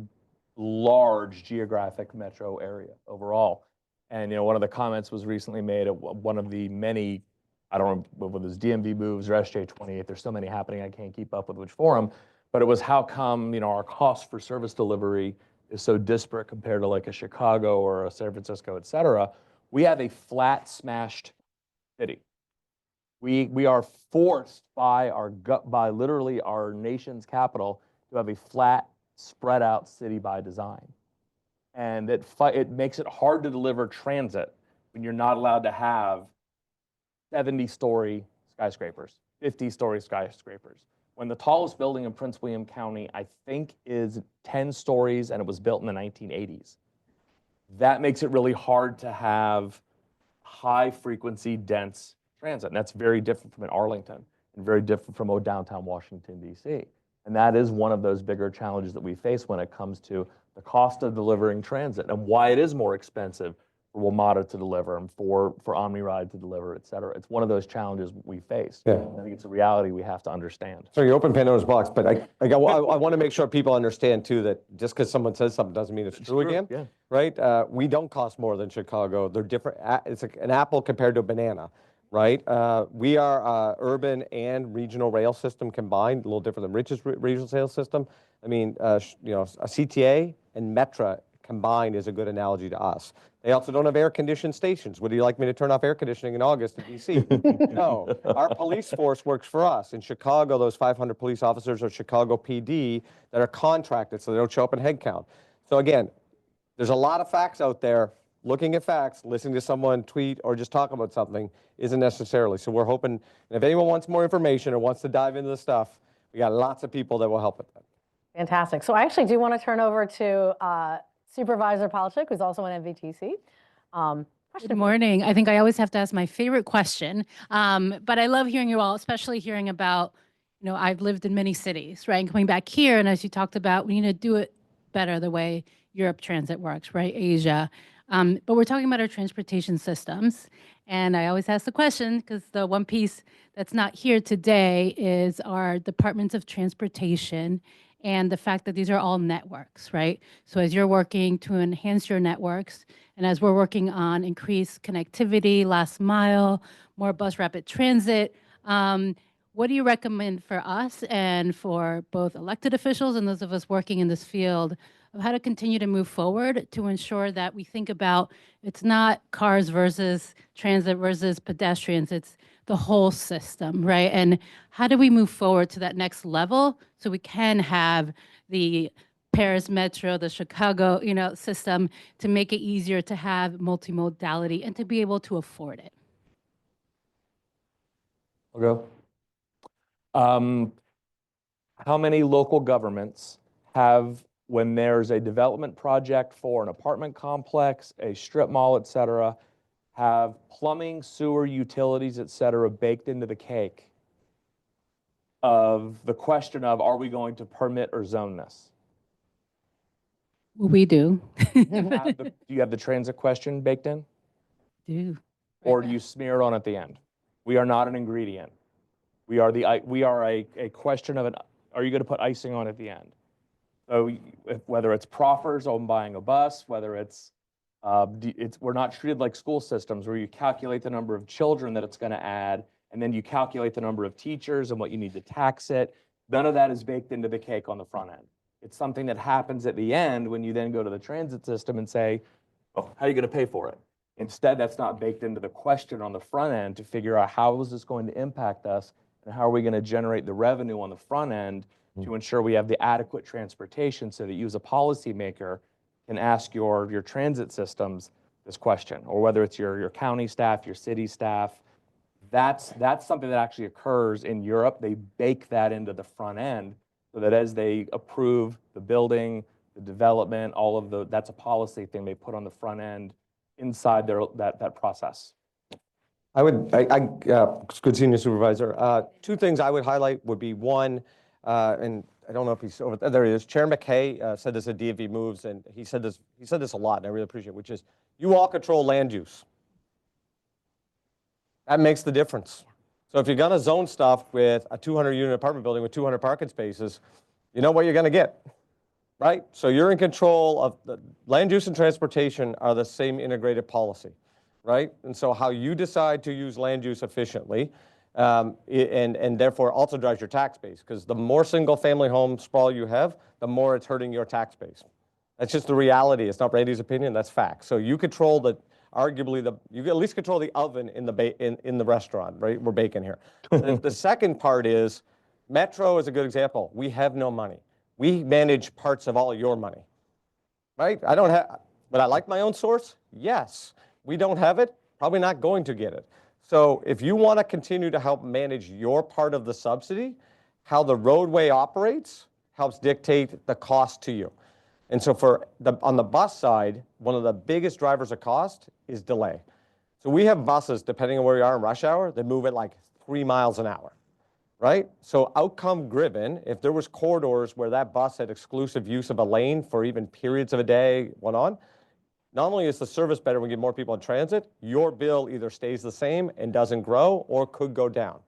large geographic metro area overall. And, one of the comments was recently made at one of the many, I don't know whether it's DMV moves or SJ28, there's so many happening, I can't keep up with which forum, but it was how come, our cost for service delivery is so disparate compared to like a Chicago or a San Francisco, et cetera. We have a flat smashed city. We are forced by by literally our nation's capital to have a flat, spread out city by design. And it makes it hard to deliver transit when you're not allowed to have 70-story skyscrapers, 50-story skyscrapers. When the tallest building in Prince William County, I think, is 10 stories and it was built in the 1980s. That makes it really hard to have high frequency, dense transit. And that's very different from in Arlington and very different from downtown Washington, D.C. And that is one of those bigger challenges that we face when it comes to the cost of delivering transit and why it is more expensive for WMATA to deliver and for OmniRide to deliver, et cetera. It's one of those challenges we face. Yeah. I think it's a reality we have to understand. So you open Pandora's box, but I want to make sure people understand too that just because someone says something doesn't mean it's true again, Yeah. right? We don't cost more than Chicago. They're different. It's an apple compared to a banana, right? We are urban and regional rail system combined, a little different than Rich's regional rail system. I mean, a CTA and Metra combined is a good analogy to us. They also don't have air-conditioned stations. Would you like me to turn off air conditioning in August in D.C.? No. Our police force works for us. In Chicago, those 500 police officers are Chicago PD that are contracted, so they don't show up in headcount. So again, there's a lot of facts out there. Looking at facts, listening to someone tweet or just talk about something isn't necessarily. So we're hoping, and if anyone wants more information or wants to dive into the stuff, we got lots of people that will help with that. Fantastic. So I actually do want to turn over to Supervisor Palachuk, who's also an MVTC. Good morning. I think I always have to ask my favorite question, but I love hearing you all, especially hearing about, I've lived in many cities, right? And coming back here, and as you talked about, we need to do it better the way Europe transit works, right? Asia. But we're talking about our transportation systems. And I always ask the question, because the one piece that's not here today is our departments of transportation and the fact that these are all networks, right? So as you're working to enhance your networks, and as we're working on increased connectivity, last mile, more bus rapid transit, what do you recommend for us and for both elected officials and those of us working in this field of how to continue to move forward to ensure that we think about it's not cars versus transit versus pedestrians, it's the whole system, right? And how do we move forward to that next level so we can have the Paris Metro, the Chicago, system to make it easier to have multimodality and to be able to afford it? I'll go. How many local governments have, when there's a development project for an apartment complex, a strip mall, et cetera, have plumbing, sewer, utilities, et cetera, baked into the cake of the question of, are we going to permit or zone this? We do. Do you have the transit question baked in? Do. Or do you smear it on at the end? We are not an ingredient. We are a question of are you going to put icing on at the end? So whether it's proffers on buying a bus, whether we're not treated like school systems where you calculate the number of children that it's going to add, and then you calculate the number of teachers and what you need to tax it. None of that is baked into the cake on the front end. It's something that happens at the end when you then go to the transit system and say, oh, how are you going to pay for it? Instead, that's not baked into the question on the front end to figure out how is this going to impact us and how are we going to generate the revenue on the front end to ensure we have the adequate transportation so that you as a policymaker can ask your transit systems this question, or whether it's your county staff, your city staff. That's something that actually occurs in Europe. They bake that into the front end so that as they approve the building, the development, that's a policy thing they put on the front end inside that process. Good senior supervisor. Two things I would highlight would be one, and I don't know if he's over there. He is. Chair McKay said this at DMV Moves, and he said this a lot, and I really appreciate it, which is you all control land use. That makes the difference. So if you're going to zone stuff with a 200-unit apartment building with 200 parking spaces, you know what you're going to get. right? So you're in control of the land use and transportation are the same integrated policy, right? And so how you decide to use land use efficiently, and therefore also drives your tax base, because the more single family home sprawl you have, the more it's hurting your tax base. That's just the reality. It's not Randy's opinion, that's fact. So you control you at least control the oven in the restaurant, right? We're baking here. The second part is, Metro is a good example. We have no money. We manage parts of all your money, right? Would I like my own source? Yes. We don't have it, probably not going to get it. So if you want to continue to help manage your part of the subsidy, how the roadway operates helps dictate the cost to you. And so on the bus side, one of the biggest drivers of cost is delay. So we have buses, depending on where you are in rush hour, that move at like 3 miles an hour. Right? So outcome driven, if there was corridors where that bus had exclusive use of a lane for even periods of a day went on, not only is the service better when you get more people in transit, your bill either stays the same and doesn't grow or could go down.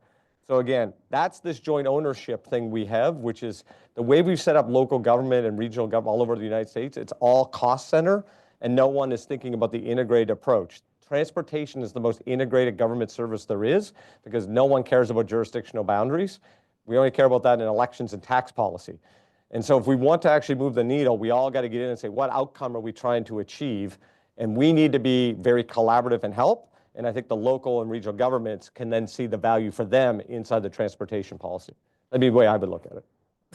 So again, that's this joint ownership thing we have, which is the way we've set up local government and regional government all over the United States. It's all cost center, and no one is thinking about the integrated approach. Transportation is the most integrated government service there is, because no one cares about jurisdictional boundaries. We only care about that in elections and tax policy. And so if we want to actually move the needle, we all got to get in and say, what outcome are we trying to achieve? And we need to be very collaborative and help. And I think the local and regional governments can then see the value for them inside the transportation policy. That'd be the way I would look at it.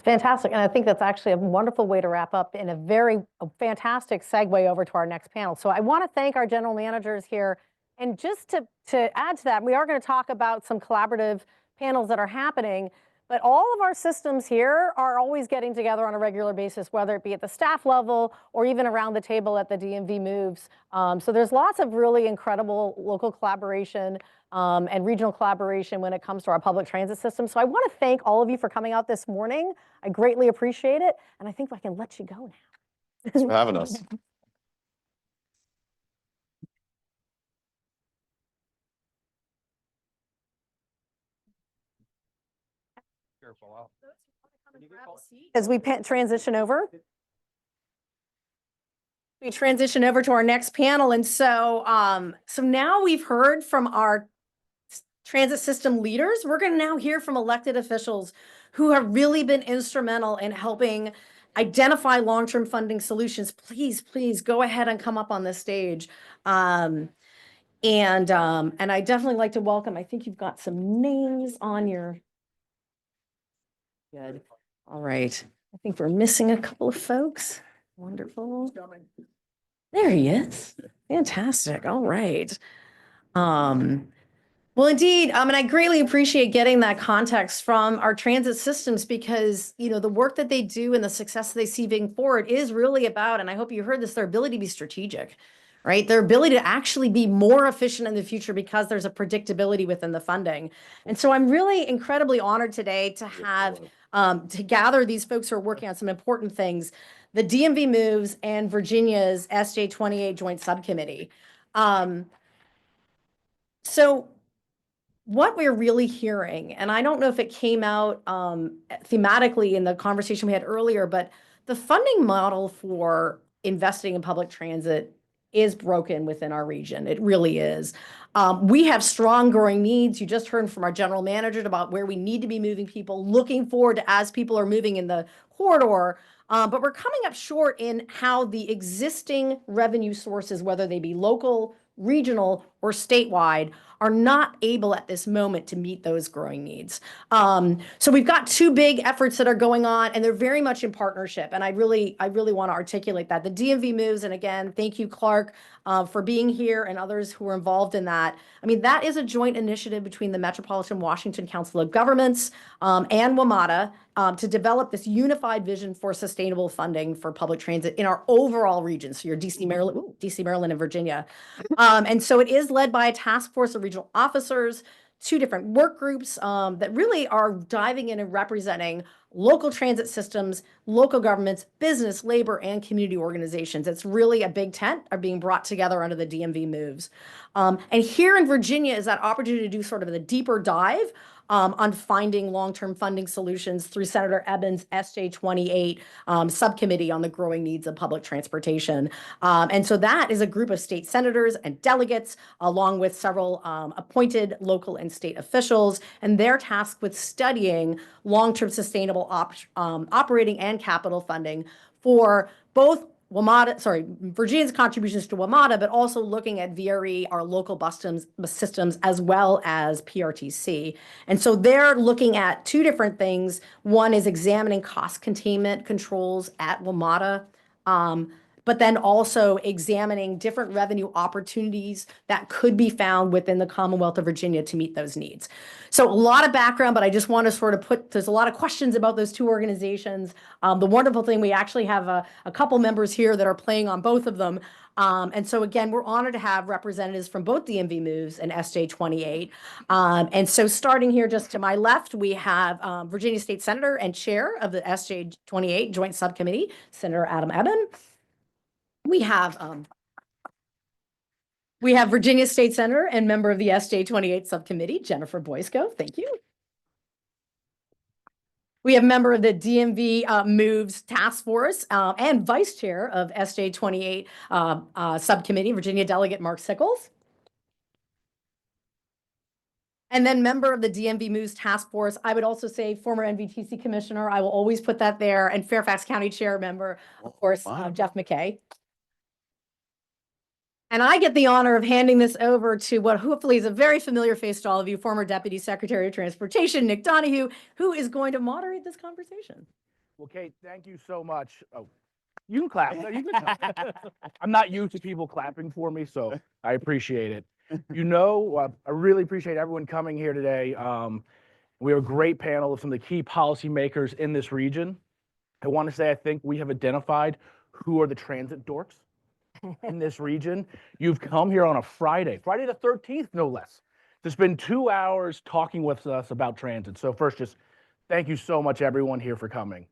Fantastic. And I think that's actually a wonderful way to wrap up in a fantastic segue over to our next panel. So I want to thank our general managers here. And just to add to that, we are going to talk about some collaborative panels that are happening. But all of our systems here are always getting together on a regular basis, whether it be at the staff level or even around the table at the DMV Moves. So there's lots of really incredible local collaboration and regional collaboration when it comes to our public transit system. So I want to thank all of you for coming out this morning. I greatly appreciate it. And I think I can let you go now. Thanks for having us. Careful. As we transition over. We transition over to our next panel. And so, so now we've heard from our transit system leaders. We're going to now hear from elected officials who have really been instrumental in helping identify long-term funding solutions. Please go ahead and come up on this stage. And I definitely like to welcome, I think you've got some names on your. Good. All right. I think we're missing a couple of folks. Wonderful. There he is. Fantastic. All right. Well, indeed, and I greatly appreciate getting that context from our transit systems, because, you know, the work that they do and the success they see moving forward is really about, and I hope you heard this, their ability to be strategic, right? Their ability to actually be more efficient in the future because there's a predictability within the funding. And so I'm really incredibly honored today to have, to gather these folks who are working on some important things, the DMV Moves and Virginia's SJ28 Joint Subcommittee. So what we're really hearing, and I don't know if it came out thematically in the conversation we had earlier, but the funding model for investing in public transit is broken within our region. It really is. We have strong growing needs. You just heard from our general manager about where we need to be moving people, looking forward to as people are moving in the corridor. But we're coming up short in how the existing revenue sources, whether they be local, regional, or statewide, are not able at this moment to meet those growing needs. So we've got two big efforts that are going on, and they're very much in partnership. And I really want to articulate that. The DMV Moves, and again, thank you, Clark, for being here and others who are involved in that. I mean, that is a joint initiative between the Metropolitan Washington Council of Governments and WMATA to develop this unified vision for sustainable funding for public transit in our overall region. So your DC, Maryland, and Virginia. And so it is led by a task force of regional officers, two different work groups that really are diving in and representing local transit systems, local governments, business, labor, and community organizations. It's really a big tent are being brought together under the DMV Moves. And here in Virginia is that opportunity to do sort of a deeper dive on finding long-term funding solutions through Senator Evans' SJ 28 subcommittee on the growing needs of public transportation. And so that is a group of state senators and delegates, along with several appointed local and state officials, and they're tasked with studying long-term sustainable operating and capital funding for both Virginia's contributions to WMATA, but also looking at VRE, our local bus systems, as well as PRTC. And so they're looking at two different things. One is examining cost containment controls at WMATA, but then also examining different revenue opportunities that could be found within the Commonwealth of Virginia to meet those needs. So a lot of background, but I just want to sort of there's a lot of questions about those two organizations. The wonderful thing, we actually have a couple members here that are playing on both of them. And so again, we're honored to have representatives from both DMV Moves and SJ 28. And so starting here just to my left, we have Virginia State Senator and Chair of the SJ 28 Joint Subcommittee, Senator Adam Ebbin. We have Virginia State Senator and member of the SJ 28 Subcommittee, Jennifer Boysko. Thank you. We have member of the DMV Moves Task Force and Vice Chair of SJ 28 Subcommittee, Virginia Delegate Mark Sickles. And then member of the DMV Moves Task Force, I would also say former NVTC Commissioner, I will always put that there, and Fairfax County Chair member, of course, Jeff McKay. And I get the honor of handing this over to what hopefully is a very familiar face to all of you, former Deputy Secretary of Transportation, Nick Donahue, who is going to moderate this conversation. Well, Kate, thank you so much. Oh, you can clap. No, you can clap. I'm not used to people clapping for me, so I appreciate it. I really appreciate everyone coming here today. We have a great panel of some of the key policymakers in this region. I want to say I think we have identified who are the transit dorks in this region. You've come here on a Friday the 13th, no less, to spend 2 hours talking with us about transit. So first, just thank you so much, everyone here, for coming.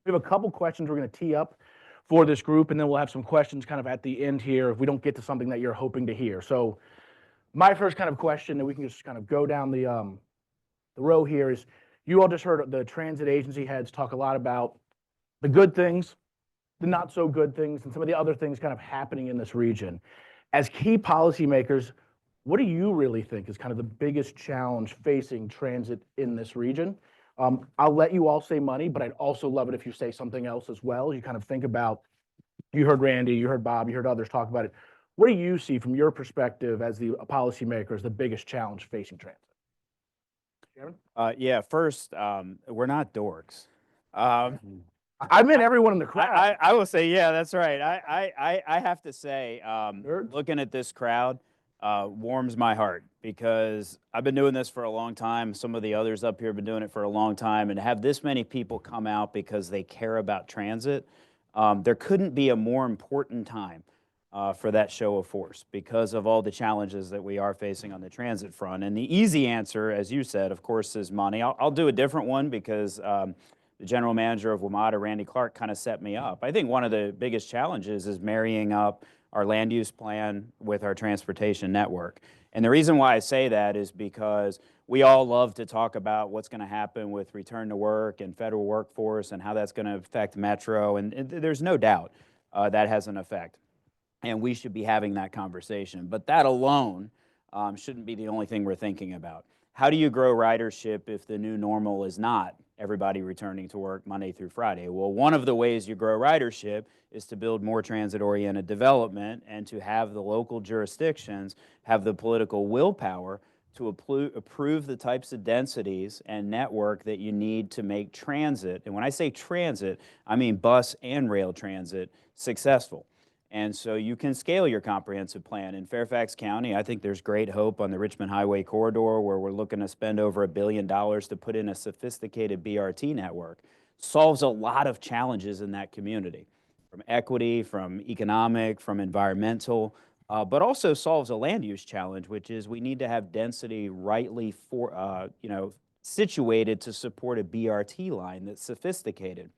We have a couple questions we're going to tee up for this group, and then we'll have some questions kind of at the end here if we don't get to something that you're hoping to hear. So my first kind of question, and we can just kind of go down the row here, is you all just heard the transit agency heads talk a lot about the good things, the not so good things, and some of the other things kind of happening in this region. As key policymakers, what do you really think is kind of the biggest challenge facing transit in this region? I'll let you all say money, but I'd also love it if you say something else as well. You kind of think about, you heard Randy, you heard Bob, you heard others talk about it. What do you see from your perspective as the policymaker as the biggest challenge facing transit? Chairman? Yeah, first, we're not dorks. I meant everyone in the crowd. I will say, yeah, that's right. I have to say, looking at this crowd warms my heart, because I've been doing this for a long time. Some of the others up here have been doing it for a long time, and to have this many people come out because they care about transit, there couldn't be a more important time for that show of force because of all the challenges that we are facing on the transit front. And the easy answer, as you said, of course, is money. I'll do a different one because the general manager of WMATA, Randy Clark, kind of set me up. I think one of the biggest challenges is marrying up our land use plan with our transportation network. And the reason why I say that is because we all love to talk about what's going to happen with return to work and federal workforce and how that's going to affect Metro. And there's no doubt that has an effect. And we should be having that conversation. But that alone shouldn't be the only thing we're thinking about. How do you grow ridership if the new normal is not everybody returning to work Monday through Friday? Well, one of the ways you grow ridership is to build more transit-oriented development and to have the local jurisdictions have the political willpower to approve the types of densities and network that you need to make transit, and when I say transit, I mean bus and rail transit, successful. And so you can scale your comprehensive plan. In Fairfax County, I think there's great hope on the Richmond Highway Corridor, where we're looking to spend over $1 billion to put in a sophisticated BRT network. Solves a lot of challenges in that community, from equity, from economic, from environmental, but also solves a land use challenge, which is we need to have density rightly situated to support a BRT line that's sophisticated.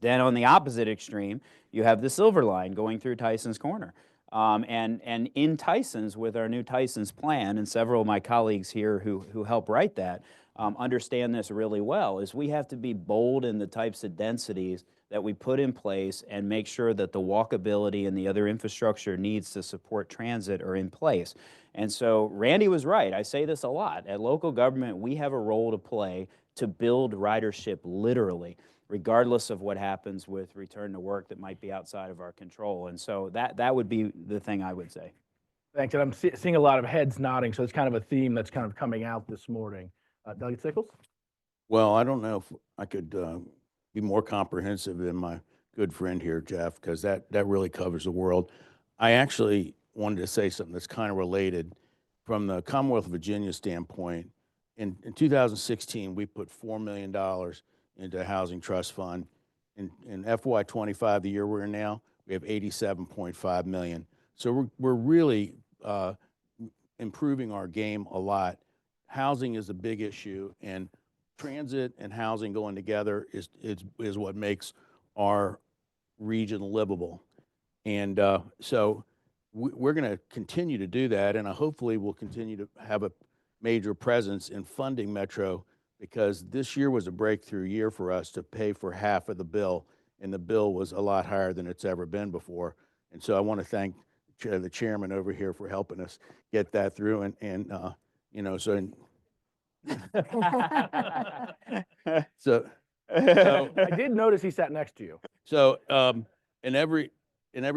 Then on the opposite extreme, you have the Silver Line going through Tyson's Corner. And in Tyson's, with our new Tyson's plan, and several of my colleagues here who help write that, understand this really well, is we have to be bold in the types of densities that we put in place and make sure that the walkability and the other infrastructure needs to support transit are in place. And so Randy was right. I say this a lot. At local government, we have a role to play to build ridership literally, regardless of what happens with return to work that might be outside of our control. And so that would be the thing I would say. Thanks, and I'm seeing a lot of heads nodding, so it's kind of a theme that's kind of coming out this morning. Delegate Sickles? Well, I don't know if I could be more comprehensive than my good friend here, Jeff, because that really covers the world. I actually wanted to say something that's kind of related. From the Commonwealth of Virginia standpoint, in 2016, we put $4 million into a housing trust fund. In FY25, the year we're in now, we have $87.5 million. So we're really improving our game a lot. Housing is a big issue, and transit and housing going together is what makes our region livable. And so we're going to continue to do that, and hopefully we'll continue to have a major presence in funding Metro, because this year was a breakthrough year for us to pay for half of the bill, and the bill was a lot higher than it's ever been before. And so I want to thank the chairman over here for helping us get that through, and you know, so so I did notice he sat next to you. So in every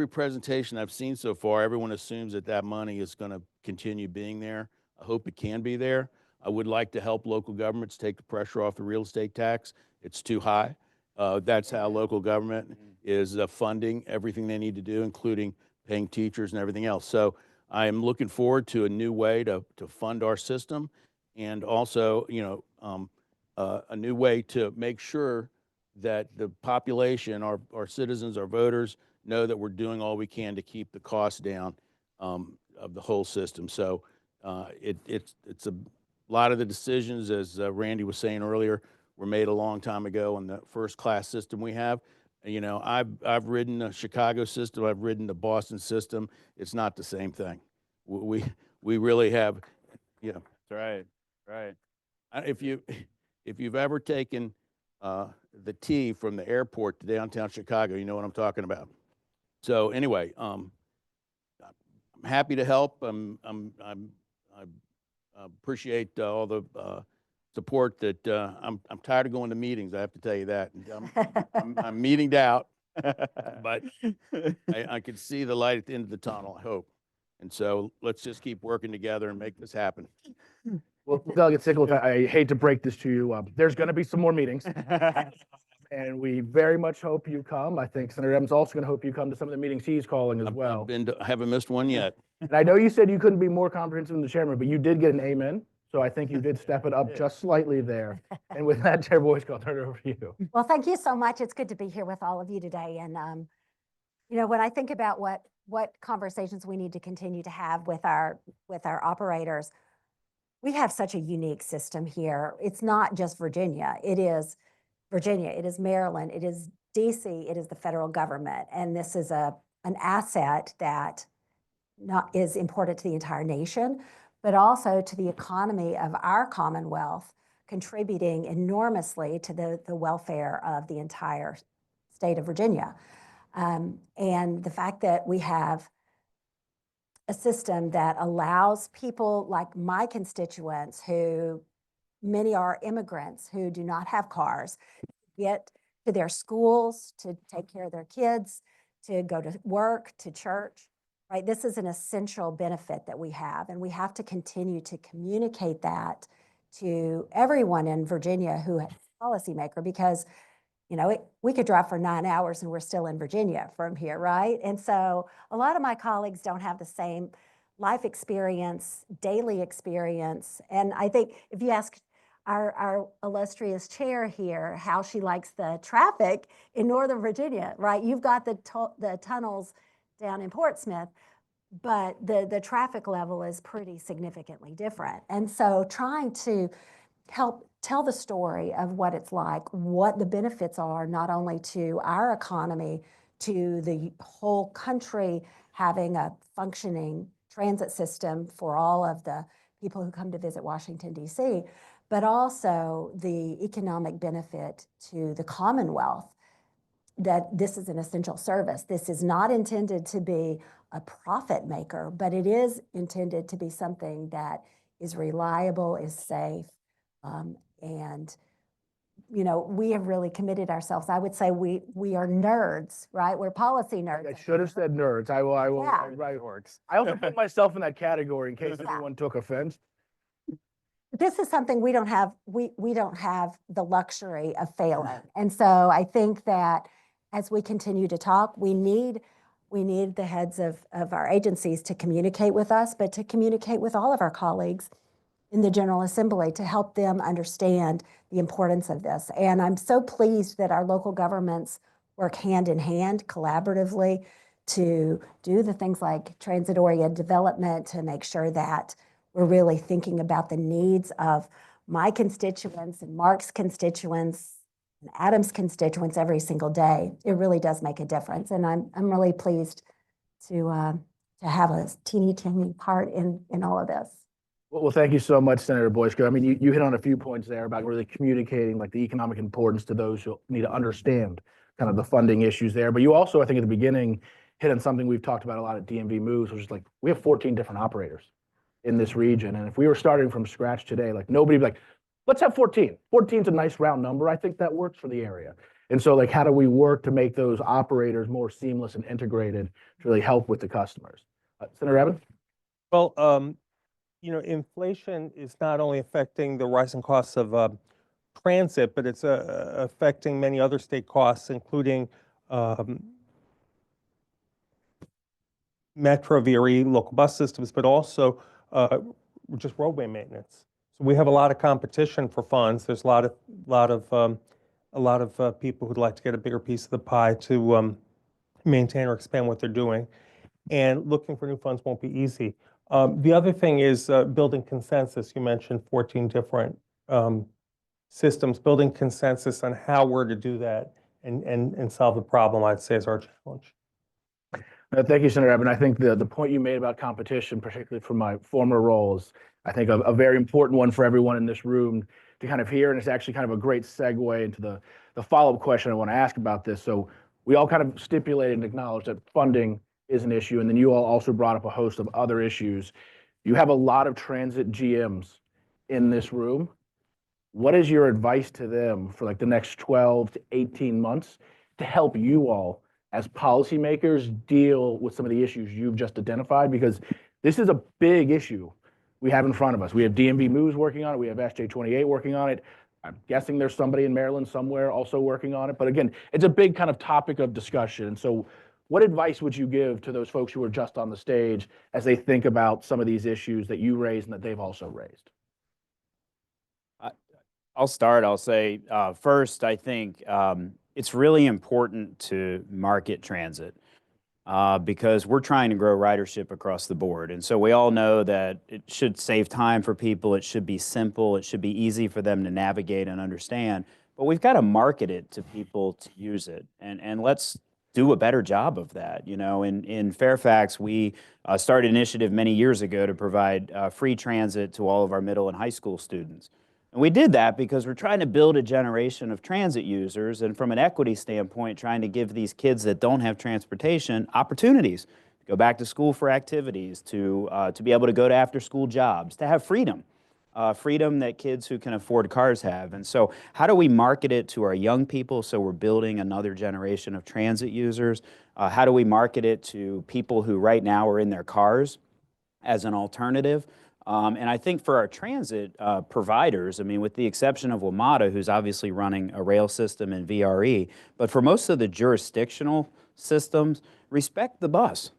presentation I've seen so far, everyone assumes that money is going to continue being there. I hope it can be there. I would like to help local governments take the pressure off the real estate tax. It's too high. That's how local government is funding everything they need to do, including paying teachers and everything else. So I am looking forward to a new way to fund our system, and also, you know, a new way to make sure that the population, our citizens, our voters, know that we're doing all we can to keep the costs down of the whole system. So it's a lot of the decisions, as Randy was saying earlier, were made a long time ago in the first class system we have. You know, I've ridden the Chicago system, I've ridden the Boston system. It's not the same thing. We really have, you know. That's right. If you've ever taken the T from the airport to downtown Chicago, you know what I'm talking about. So anyway, I'm happy to help. I appreciate all the support that I'm tired of going to meetings. I have to tell you that. I'm meetinged out, but I can see the light at the end of the tunnel, I hope. And so let's just keep working together and make this happen. Well, Delegate Sickles, I hate to break this to you. There's going to be some more meetings, and we very much hope you come. I think Senator Evans also going to hope you come to some of the meetings he's calling as well. I haven't missed one yet. And I know you said you couldn't be more comprehensive than the chairman, but you did get an amen. So I think you did step it up just slightly there. And with that, Chair Boyce, I'll turn it over to you. Well, thank you so much. It's good to be here with all of you today. And, you know, when I think about what conversations we need to continue to have with our operators, we have such a unique system here. It's not just Virginia. It is Virginia, it is Maryland, it is DC, it is the federal government. And this is an asset that is important to the entire nation, but also to the economy of our Commonwealth, contributing enormously to the welfare of the entire state of Virginia. And the fact that we have a system that allows people like my constituents, who many are immigrants who do not have cars, get to their schools, to take care of their kids, to go to work, to church, right? This is an essential benefit that we have, and we have to continue to communicate that to everyone in Virginia who is a policymaker, because you know, we could drive for 9 hours and we're still in Virginia from here, right? And so a lot of my colleagues don't have the same life experience, daily experience. And I think if you ask our illustrious chair here how she likes the traffic in Northern Virginia, right? You've got the tunnels down in Portsmouth, but the traffic level is pretty significantly different. And so trying to help tell the story of what it's like, what the benefits are, not only to our economy, to the whole country, having a functioning transit system for all of the people who come to visit Washington, D.C., but also the economic benefit to the Commonwealth, that this is an essential service. This is not intended to be a profit maker, but it is intended to be something that is reliable, is safe, and we have really committed ourselves. I would say we are nerds, right? We're policy nerds. I should have said nerds. I will, Yeah. right. I also put myself in that category in case anyone took offense. This is something we don't have, we don't have the luxury of failing. And so I think that as we continue to talk, we need the heads of our agencies to communicate with us, but to communicate with all of our colleagues in the General Assembly to help them understand the importance of this. And I'm so pleased that our local governments work hand in hand collaboratively to do the things like transit-oriented development, to make sure that we're really thinking about the needs of my constituents and Mark's constituents and Adam's constituents every single day. It really does make a difference. And I'm really pleased to have a teeny part in all of this. Well, thank you so much, Senator Boysko. I mean, you hit on a few points there about really communicating like the economic importance to those who need to understand kind of the funding issues there. But you also, I think at the beginning, hit on something we've talked about a lot at DMV Moves, which is like, we have 14 different operators in this region. And if we were starting from scratch today, like nobody would be like, let's have 14. 14 is a nice round number. I think that works for the area. And so like, how do we work to make those operators more seamless and integrated to really help with the customers? Senator Evans? Well, inflation is not only affecting the rising costs of transit, but it's affecting many other state costs, including Metro, VRE, local bus systems, but also just roadway maintenance. So we have a lot of competition for funds. There's a lot of people who'd like to get a bigger piece of the pie to maintain or expand what they're doing, and looking for new funds won't be easy. The other thing is building consensus. You mentioned 14 different systems. Building consensus on how we're to do that and solve the problem, I'd say, is our challenge. Thank you, Senator Evans. I think the point you made about competition, particularly from my former roles, I think a very important one for everyone in this room to kind of hear, and it's actually kind of a great segue into the follow-up question I want to ask about this. So we all kind of stipulated and acknowledged that funding is an issue, and then you all also brought up a host of other issues. You have a lot of transit GMs in this room. What is your advice to them for like the next 12 to 18 months to help you all as policymakers deal with some of the issues you've just identified? Because this is a big issue we have in front of us. We have DMV Moves working on it. We have SJ28 working on it. I'm guessing there's somebody in Maryland somewhere also working on it. But again, it's a big kind of topic of discussion. And so what advice would you give to those folks who are just on the stage as they think about some of these issues that you raised and that they've also raised? I'll start. I'll say, first, I think it's really important to market transit because we're trying to grow ridership across the board. And so we all know that it should save time for people. It should be simple. It should be easy for them to navigate and understand. But we've got to market it to people to use it. And let's do a better job of that. In Fairfax, we started an initiative many years ago to provide free transit to all of our middle and high school students. And we did that because we're trying to build a generation of transit users, and from an equity standpoint, trying to give these kids that don't have transportation opportunities to go back to school for activities, to be able to go to after-school jobs, to have freedom. Freedom that kids who can afford cars have. And so how do we market it to our young people so we're building another generation of transit users? How do we market it to people who right now are in their cars as an alternative? And I think for our transit providers, I mean, with the exception of WMATA, who's obviously running a rail system in VRE, but for most of the jurisdictional systems, respect the bus.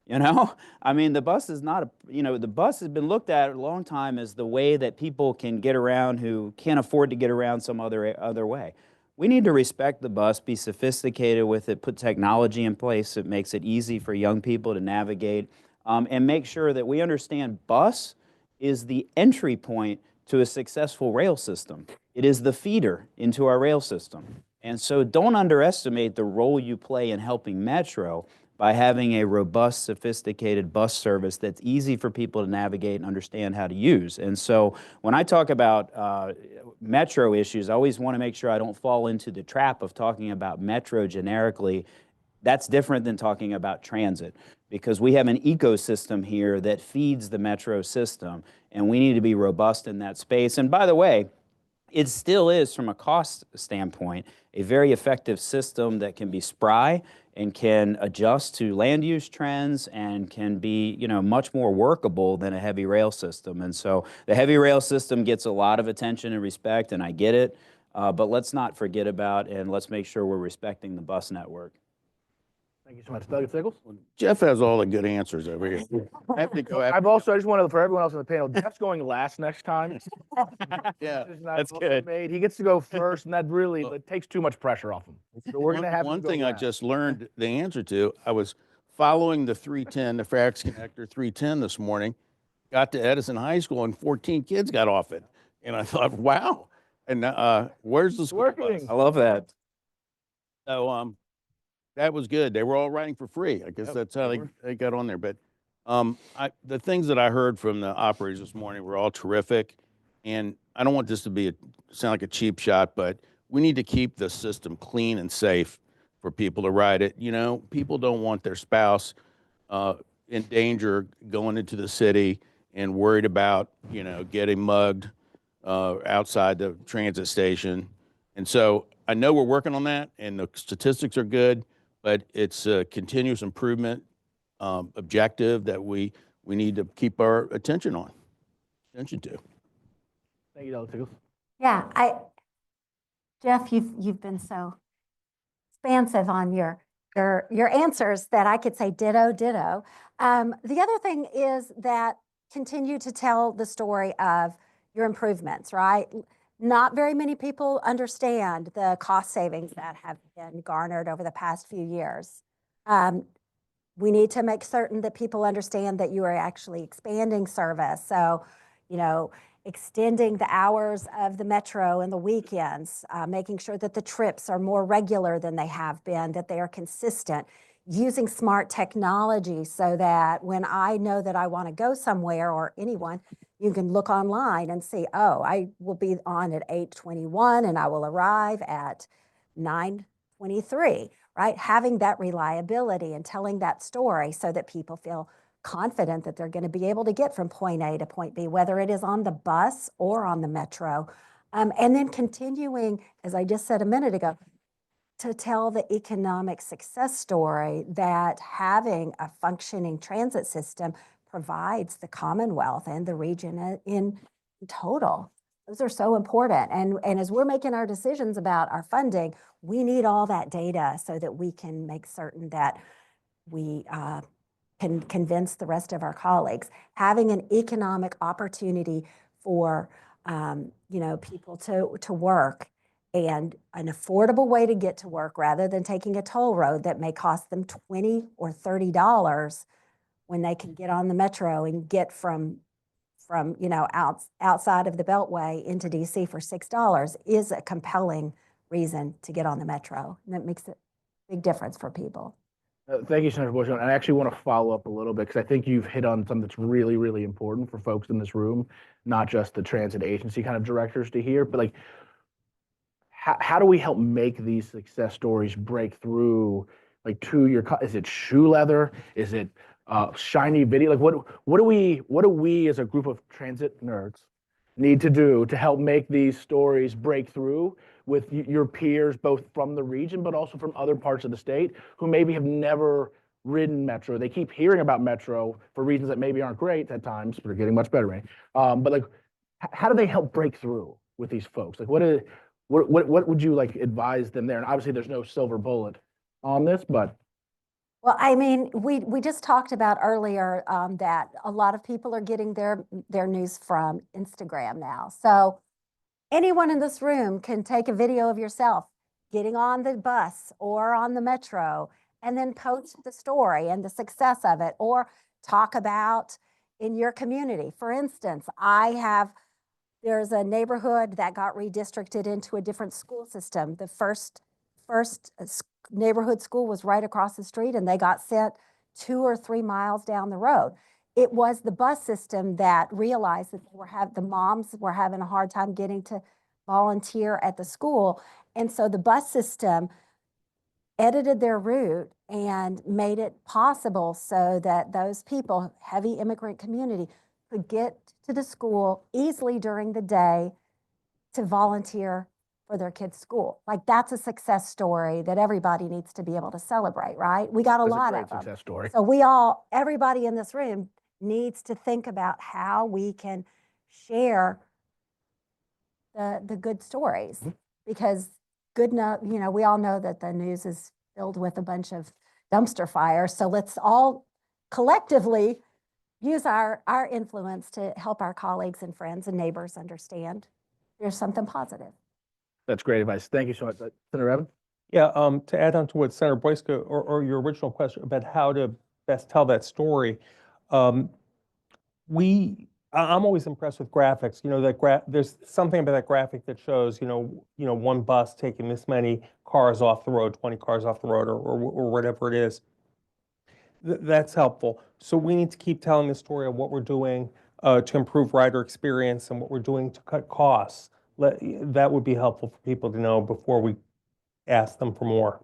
I mean, the bus is not the bus has been looked at a long time as the way that people can get around who can't afford to get around some other way. We need to respect the bus, be sophisticated with it, put technology in place that makes it easy for young people to navigate, and make sure that we understand bus is the entry point to a successful rail system. It is the feeder into our rail system. And so don't underestimate the role you play in helping Metro by having a robust, sophisticated bus service that's easy for people to navigate and understand how to use. And so when I talk about metro issues, I always want to make sure I don't fall into the trap of talking about metro generically. That's different than talking about transit, because we have an ecosystem here that feeds the metro system, and we need to be robust in that space. And by the way, it still is, from a cost standpoint, a very effective system that can be spry and can adjust to land use trends and can be, much more workable than a heavy rail system. And so the heavy rail system gets a lot of attention and respect, and I get it, but let's not forget about, and let's make sure we're respecting the bus network. Thank you so much. Doug Siggles? Jeff has all the good answers over here. I have to go after. I just wanted, for everyone else on the panel, Jeff's going last next time. Yeah, This is not that's supposed to be good. made. He gets to go first, and that really it takes too much pressure off him. So we're gonna have One him go thing I last. just learned the answer to, I was following the 310, the Fax Connector 310 this morning, got to Edison High School, and 14 kids got off it. And I thought, wow. And where's the school bus? Working. I love that. So that was good. They were all riding for free. I guess Yep, that's how they they, were. they got on there. But the things that I heard from the operators this morning were all terrific. And I don't want this to sound like a cheap shot, but we need to keep the system clean and safe for people to ride it. People don't want their spouse in danger going into the city and worried about, getting mugged outside the transit station. And so I know we're working on that, and the statistics are good, but it's a continuous improvement objective that we need to keep our attention to. Thank you, Doug Siggles. Yeah, Jeff, you've been so expansive on your answers that I could say ditto, ditto. The other thing is that continue to tell the story of your improvements, right? Not very many people understand the cost savings that have been garnered over the past few years. We need to make certain that people understand that you are actually expanding service. So, extending the hours of the metro and the weekends, making sure that the trips are more regular than they have been, that they are consistent, using smart technology so that when I know that I want to go somewhere, or anyone, you can look online and see, oh, I will be on at 8:21 and I will arrive at 9:23, right? Having that reliability and telling that story so that people feel confident that they're going to be able to get from point A to point B, whether it is on the bus or on the metro. And then continuing, as I just said a minute ago, to tell the economic success story that having a functioning transit system provides the Commonwealth and the region in total. Those are so important. And as we're making our decisions about our funding, we need all that data so that we can make certain that we can convince the rest of our colleagues. Having an economic opportunity for people to work, and an affordable way to get to work rather than taking a toll road that may cost them $20 or $30 when they can get on the metro and get from outside of the Beltway into DC for $6 is a compelling reason to get on the metro. And that makes a big difference for people. Thank you, Senator Bush. And I actually want to follow up a little bit because I think you've hit on something that's really, really important for folks in this room, not just the transit agency kind of directors to hear, but how do we help make these success stories break through, to your, is it shoe leather? Is it shiny video? What do we as a group of transit nerds need to do to help make these stories break through with your peers, both from the region, but also from other parts of the state who maybe have never ridden Metro? They keep hearing about Metro for reasons that maybe aren't great at times, but are getting much better, right? But how do they help break through with these folks? What would you advise them there? And obviously there's no silver bullet on this, but. Well, I mean, we just talked about earlier that a lot of people are getting their news from Instagram now. So anyone in this room can take a video of yourself getting on the bus or on the metro and then post the story and the success of it, or talk about in your community. For instance, there's a neighborhood that got redistricted into a different school system. The first neighborhood school was right across the street and they got sent 2 or 3 miles down the road. It was the bus system that realized that the moms were having a hard time getting to volunteer at the school. And so the bus system edited their route and made it possible so that those people, heavy immigrant community, could get to the school easily during the day to volunteer for their kids' school. Like, that's a success story that everybody needs to be able to celebrate, right? We got a That's lot great of them. success story. So everybody in this room needs to think about how we can share the good stories, because we all know that the news is filled with a bunch of dumpster fires. So let's all collectively use our influence to help our colleagues and friends and neighbors understand there's something positive. That's great advice. Thank you so much. Senator Evans? Yeah, to add on to what Senator Boyska, or your original question about how to best tell that story, I'm always impressed with graphics. There's something about that graphic that shows, one bus taking this many cars off the road, 20 cars off the road, or whatever it is. That's helpful. So we need to keep telling the story of what we're doing to improve rider experience and what we're doing to cut costs. That would be helpful for people to know before we ask them for more.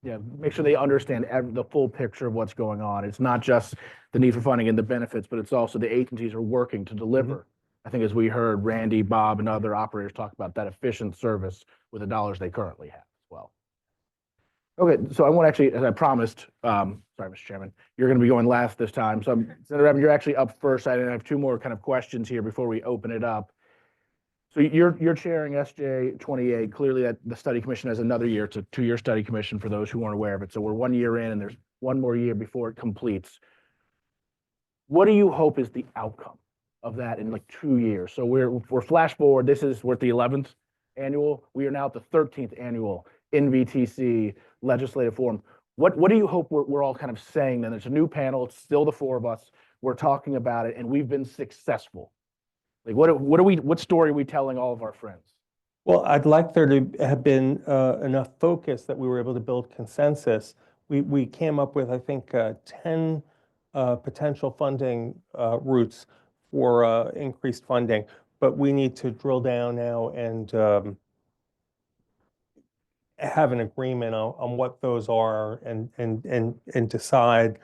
Yeah, make sure they understand the full picture of what's going on. It's not just the need for funding and the benefits, but it's also the agencies are working to deliver. I think as we heard Randy, Bob, and other operators talk about that efficient service with the dollars they currently have as well. Okay, so I want to actually, as I promised, sorry, Mr. Chairman, you're going to be going last this time. So Senator Evans, you're actually up first. I have 2 more kind of questions here before we open it up. So you're chairing SJ 28. Clearly, that the study commission has another year. It's a 2-year study commission for those who aren't aware of it. So we're 1 year in, and there's 1 more year before it completes. What do you hope is the outcome of that in like 2 years? So we're flash forward. We're at the 11th annual. We are now at the 13th annual NVTC Legislative Forum. What do you hope we're all kind of saying then? There's a new panel. It's still the 4 of us. We're talking about it, and we've been successful. Like, what story are we telling all of our friends? Well, I'd like there to have been enough focus that we were able to build consensus. We came up with, I think, 10 potential funding routes for increased funding, but we need to drill down now and have an agreement on what those are and decide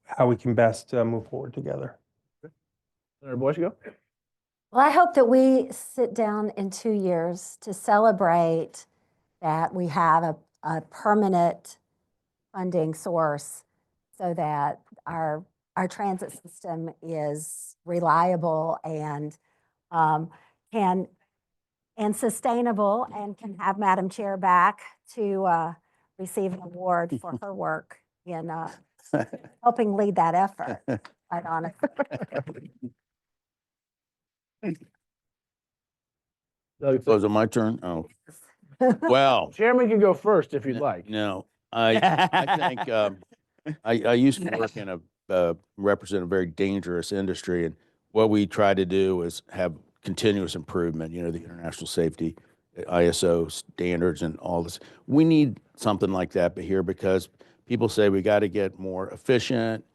how we can best move forward together. Senator Boyce, you go. Well, I hope that we sit down in 2 years to celebrate that we have a permanent funding source so that our transit system is reliable and sustainable, and can have Madam Chair back to receive an award for her work in helping lead that effort, quite honestly. So is it my turn? Oh, well, Chairman can go first if you'd like. no, I think I used to work in represent a very dangerous industry, and what we try to do is have continuous improvement. The international safety, ISO standards, and all this. We need something like that here because people say we got to get more efficient.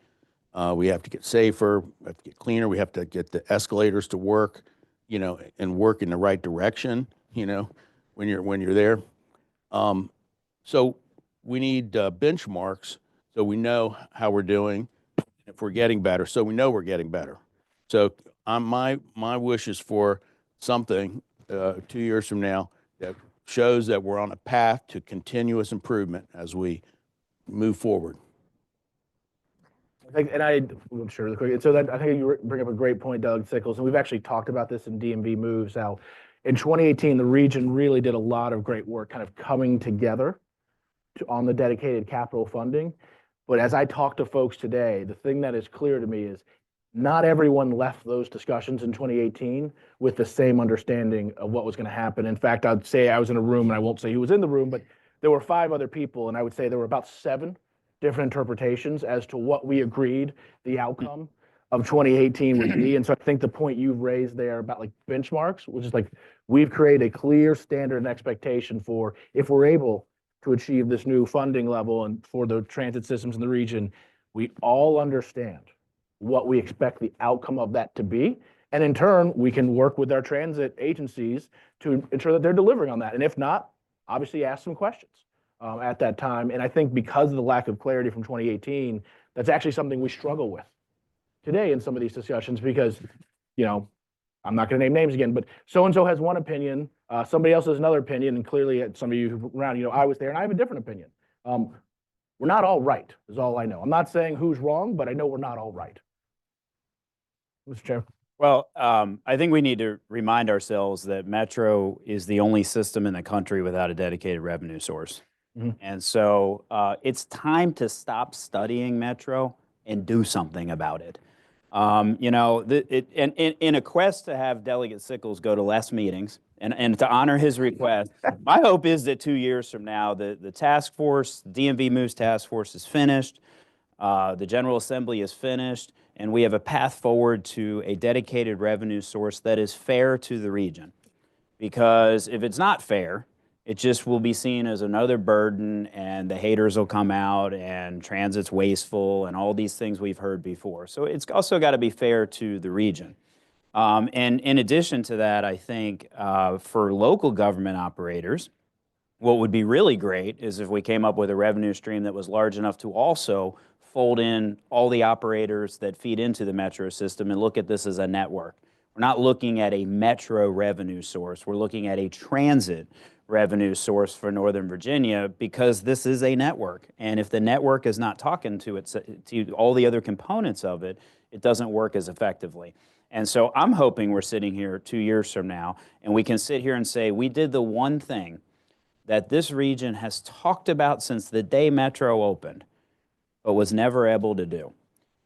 We have to get safer, we have to get cleaner, we have to get the escalators to work, and work in the right direction, when you're there. So we need benchmarks so we know how we're doing, if we're getting better, so we know we're getting better. So my wish is for something 2 years from now that shows that we're on a path to continuous improvement as we move forward. I'm sure really quick. So I think you bring up a great point, Doug Sickles, and we've actually talked about this in DMV Moves. How in 2018 the region really did a lot of great work, kind of coming together on the dedicated capital funding. But as I talk to folks today, the thing that is clear to me is not everyone left those discussions in 2018 with the same understanding of what was going to happen. In fact, I'd say I was in a room, and I won't say who was in the room, but there were 5 other people, and I would say there were about 7 different interpretations as to what we agreed the outcome of 2018 would be. And so I think the point you've raised there about like benchmarks, which is like we've created a clear standard and expectation for if we're able to achieve this new funding level and for the transit systems in the region, we all understand what we expect the outcome of that to be. And in turn, we can work with our transit agencies to ensure that they're delivering on that. And if not, obviously ask some questions at that time. And I think because of the lack of clarity from 2018, that's actually something we struggle with today in some of these discussions because, you know, I'm not going to name names again, but so-and-so has one opinion, somebody else has another opinion, and clearly some of you around, you know, I was there and I have a different opinion. We're not all right, is all I know. I'm not saying who's wrong, but I know we're not all right. Mr. Chair. Well, I think we need to remind ourselves that Metro is the only system in the country without a dedicated revenue source. Mhm. And so it's time to stop studying Metro and do something about it. You know, in a quest to have Delegate Sickles go to less meetings and to honor his request, my hope is that 2 years from now, the task force, DMV Moves task force is finished, the General Assembly is finished, and we have a path forward to a dedicated revenue source that is fair to the region. Because if it's not fair, it just will be seen as another burden, and the haters will come out, and transit's wasteful, and all these things we've heard before. So it's also got to be fair to the region. And in addition to that, I think for local government operators, what would be really great is if we came up with a revenue stream that was large enough to also fold in all the operators that feed into the Metro system and look at this as a network. We're not looking at a Metro revenue source. We're looking at a transit revenue source for Northern Virginia because this is a network. And if the network is not talking to all the other components of it, it doesn't work as effectively. And so I'm hoping we're sitting here 2 years from now and we can sit here and say, we did the one thing that this region has talked about since the day Metro opened, but was never able to do.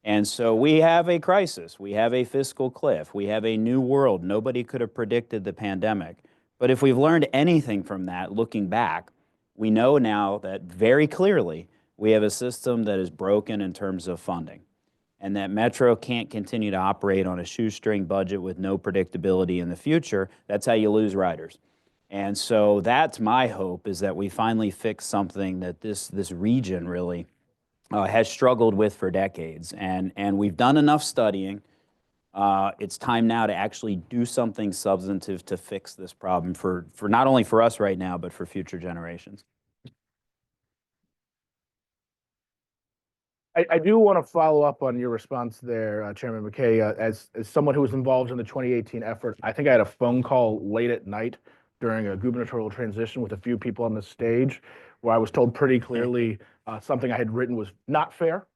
And so we have a crisis. We have a fiscal cliff. We have a new world. Nobody could have predicted the pandemic. But if we've learned anything from that, looking back, we know now that very clearly we have a system that is broken in terms of funding, and that Metro can't continue to operate on a shoestring budget with no predictability in the future. That's how you lose riders. And so that's my hope, is that we finally fix something that this region really has struggled with for decades. And we've done enough studying. It's time now to actually do something substantive to fix this problem for not only for us right now, but for future generations. I do want to follow up on your response there, Chairman McKay. As someone who was involved in the 2018 effort, I think I had a phone call late at night during a gubernatorial transition with a few people on the stage where I was told pretty clearly something I had written was not fair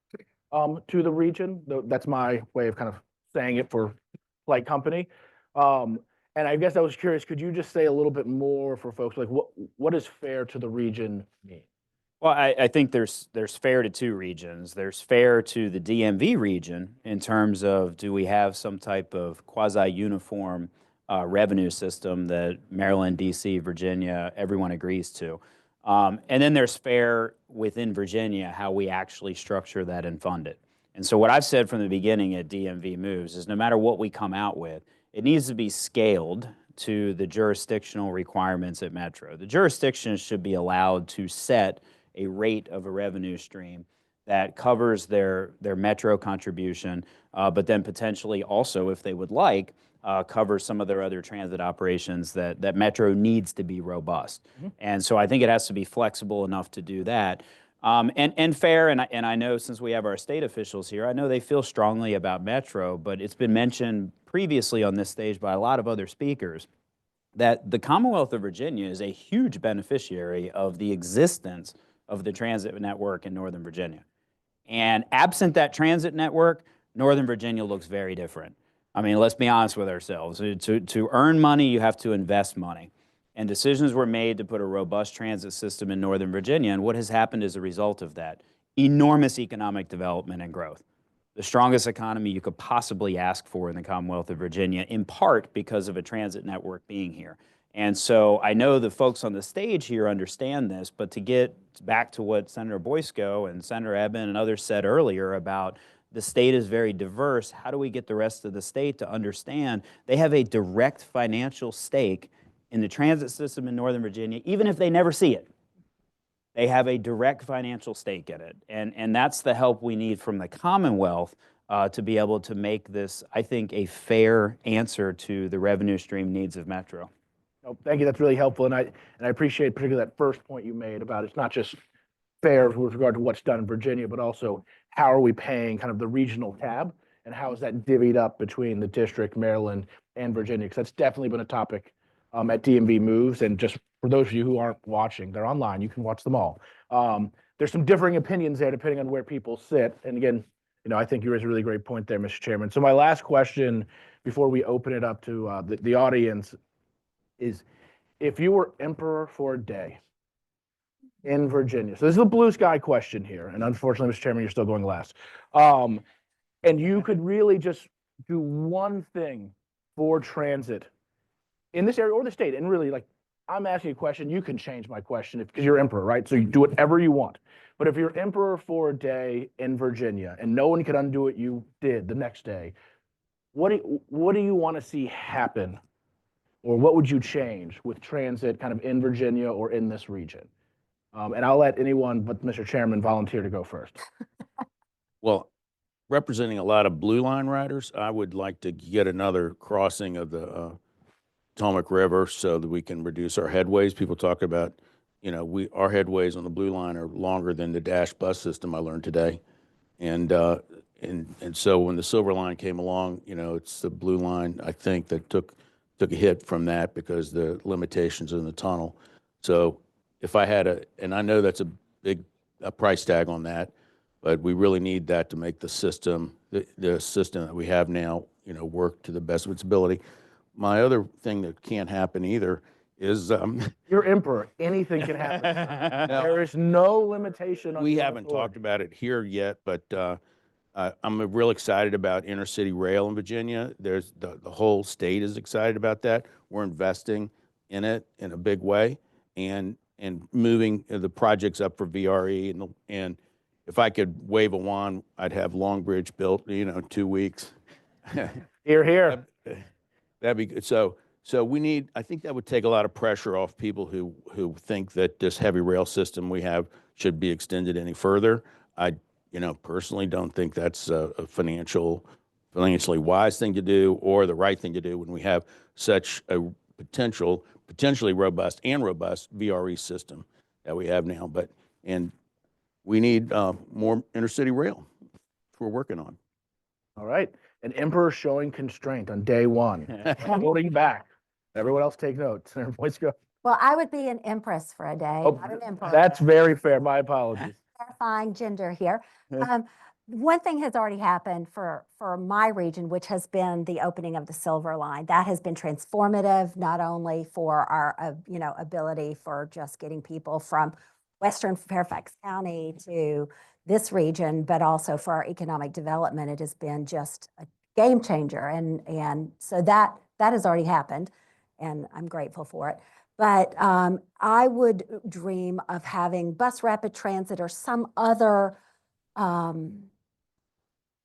to the region. That's my way of kind of saying it for polite company. And I guess I was curious, could you just say a little bit more for folks, like what does fair to the region mean? Well, I think there's fair to two regions. There's fair to the DMV region in terms of, do we have some type of quasi-uniform revenue system that Maryland, DC, Virginia, everyone agrees to. And then there's fair within Virginia, how we actually structure that and fund it. And so what I've said from the beginning at DMV Moves is no matter what we come out with, it needs to be scaled to the jurisdictional requirements at Metro. The jurisdictions should be allowed to set a rate of a revenue stream that covers their Metro contribution, but then potentially also, if they would like, cover some of their other transit operations that Metro needs to be robust. Mm-hmm. And so I think it has to be flexible enough to do that. And fair, and I know since we have our state officials here, I know they feel strongly about Metro, but it's been mentioned previously on this stage by a lot of other speakers that the Commonwealth of Virginia is a huge beneficiary of the existence of the transit network in Northern Virginia. And absent that transit network, Northern Virginia looks very different. I mean, let's be honest with ourselves. To earn money, you have to invest money. And decisions were made to put a robust transit system in Northern Virginia. And what has happened as a result of that? Enormous economic development and growth. The strongest economy you could possibly ask for in the Commonwealth of Virginia, in part because of a transit network being here. And so I know the folks on the stage here understand this, but to get back to what Senator Boysko and Senator Eben and others said earlier about the state is very diverse, how do we get the rest of the state to understand they have a direct financial stake in the transit system in Northern Virginia, even if they never see it? they have a direct financial stake in it. And that's the help we need from the Commonwealth to be able to make this, I think, a fair answer to the revenue stream needs of Metro. No, thank you. That's really helpful. And I appreciate particularly that first point you made about it's not just fair with regard to what's done in Virginia, but also how are we paying kind of the regional tab and how is that divvied up between the district, Maryland, and Virginia? Because that's definitely been a topic at DMV Moves. And just for those of you who aren't watching, they're online. You can watch them all. There's some differing opinions there depending on where people sit. And again, I think you raised a really great point there, Mr. Chairman. So my last question before we open it up to the audience is, if you were emperor for a day in Virginia, so this is a blue sky question here, and unfortunately, Mr. Chairman, you're still going last, and you could really just do one thing for transit in this area or the state, and really, like, I'm asking a question, you can change my question because you're emperor, right? So you do whatever you want. But if you're emperor for a day in Virginia and no one could undo what you did the next day, what do you want to see happen? Or what would you change with transit kind of in Virginia or in this region? And I'll let anyone but Mr. Chairman volunteer to go first. Well, representing a lot of Blue Line riders, I would like to get another crossing of the Potomac River so that we can reduce our headways. People talk about, our headways on the Blue Line are longer than the Dash bus system, I learned today. And so when the Silver Line came along, it's the Blue Line, I think, that took a hit from that because the limitations in the tunnel. So if I had and I know that's a big price tag on that, but we really need that to make the system, the system that we have now, work to the best of its ability. My other thing that can't happen either is you're emperor. Anything can happen. There is no limitation on we your haven't authority. talked about it here yet, but I'm real excited about intercity rail in Virginia. There's the whole state is excited about that. We're investing in it in a big way and moving the projects up for VRE. And if I could wave a wand, I'd have Long Bridge built, 2 weeks. Hear, hear. That'd be good. So I think that would take a lot of pressure off people who think that this heavy rail system we have should be extended any further. I personally don't think that's a financially wise thing to do or the right thing to do when we have such a potentially robust VRE system that we have now. And we need more intercity rail, which we're working on. All right. An emperor showing constraint on day one, holding back. Everyone else take notes. Everyone's go. Well, I would be an empress for a day, Oh, not an emperor. that's very fair. My apologies. Clarifying gender here. One thing has already happened for my region, which has been the opening of the Silver Line. That has been transformative, not only for our ability for just getting people from Western Fairfax County to this region, but also for our economic development. It has been just a game changer. And so that has already happened, and I'm grateful for it. But I would dream of having bus rapid transit or some other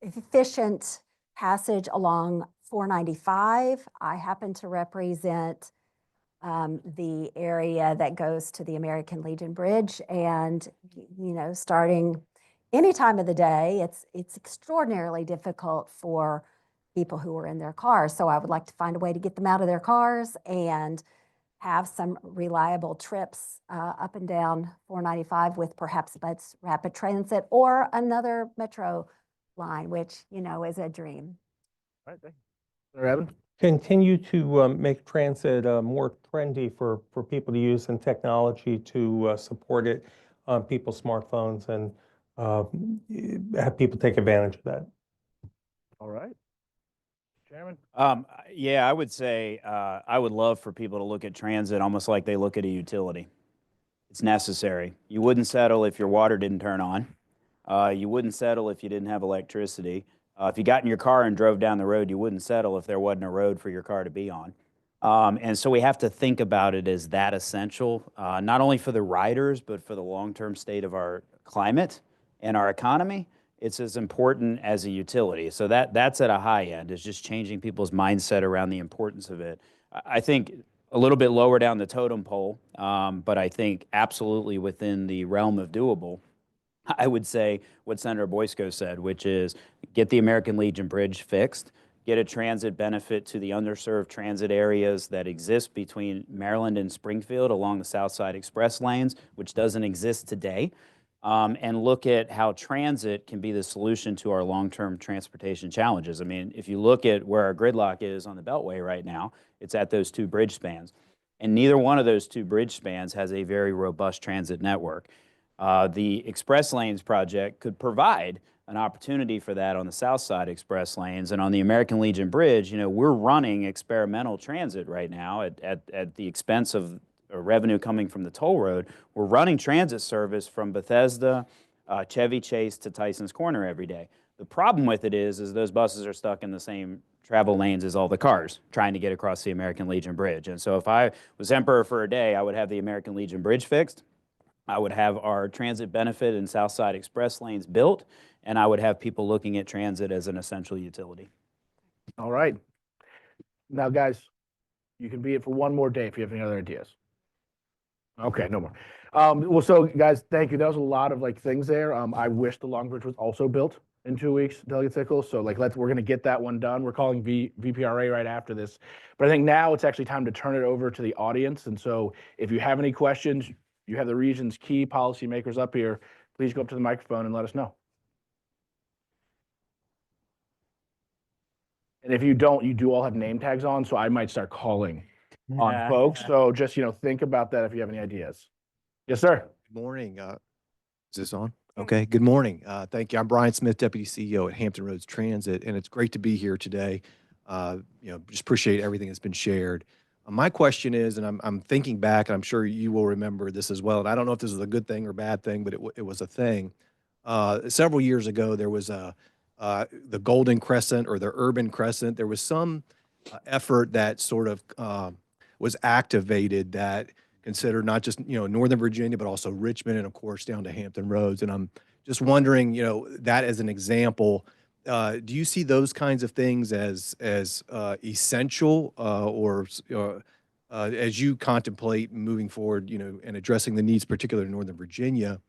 efficient passage along 495. I happen to represent the area that goes to the American Legion Bridge, and starting any time of the day, it's extraordinarily difficult for people who are in their cars. So I would like to find a way to get them out of their cars and have some reliable trips up and down 495 with perhaps bus rapid transit or another metro line, which is a dream. All right, thank you. Senator Evans? Continue to make transit more trendy for people to use and technology to support it on people's smartphones and have people take advantage of that. All right. Chairman? Yeah, I would say I would love for people to look at transit almost like they look at a utility. It's necessary. You wouldn't settle if your water didn't turn on. You wouldn't settle if you didn't have electricity. If you got in your car and drove down the road, you wouldn't settle if there wasn't a road for your car to be on. And so we have to think about it as that essential, not only for the riders, but for the long-term state of our climate and our economy. It's as important as a utility. So that's at a high end, is just changing people's mindset around the importance of it. I think a little bit lower down the totem pole, but I think absolutely within the realm of doable. I would say what Senator Boysko said, which is get the American Legion Bridge fixed, get a transit benefit to the underserved transit areas that exist between Maryland and Springfield along the South Side Express lanes, which doesn't exist today, and look at how transit can be the solution to our long-term transportation challenges. I mean, if you look at where our gridlock is on the Beltway right now, it's at those two bridge spans. And neither one of those two bridge spans has a very robust transit network. The Express Lanes project could provide an opportunity for that on the South Side Express Lanes. And on the American Legion Bridge, we're running experimental transit right now at the expense of revenue coming from the toll road. We're running transit service from Bethesda, Chevy Chase to Tyson's Corner every day. The problem with it is those buses are stuck in the same travel lanes as all the cars trying to get across the American Legion Bridge. And so if I was emperor for a day, I would have the American Legion Bridge fixed. I would have our transit benefit and South Side Express lanes built, and I would have people looking at transit as an essential utility. All right. Now, guys, you can be it for one more day if you have any other ideas. Okay, no more. Well, so guys, thank you. That was a lot of things there. I wish the Long Bridge was also built in 2 weeks, Delegate Sickles. So we're going to get that one done. We're calling VPRA right after this. But I think now it's actually time to turn it over to the audience. And so if you have any questions, you have the region's key policymakers up here. Please go up to the microphone and let us know. And if you don't, you do all have name tags on, so I might start calling on folks. So just, think about that if you have any ideas. Yes, sir. Good morning. Is this on? Okay. Good morning. Thank you. I'm Brian Smith, Deputy CEO at Hampton Roads Transit, and it's great to be here today. Just appreciate everything that's been shared. My question is, and I'm thinking back, and I'm sure you will remember this as well, and I don't know if this is a good thing or bad thing, but it was a thing. Several years ago, there was the Golden Crescent or the Urban Crescent. There was some effort that sort of was activated that considered not just, Northern Virginia, but also Richmond and, of course, down to Hampton Roads. And I'm just wondering, that as an example, do you see those kinds of things as essential or as you contemplate moving forward, and addressing the needs, particularly in Northern Virginia,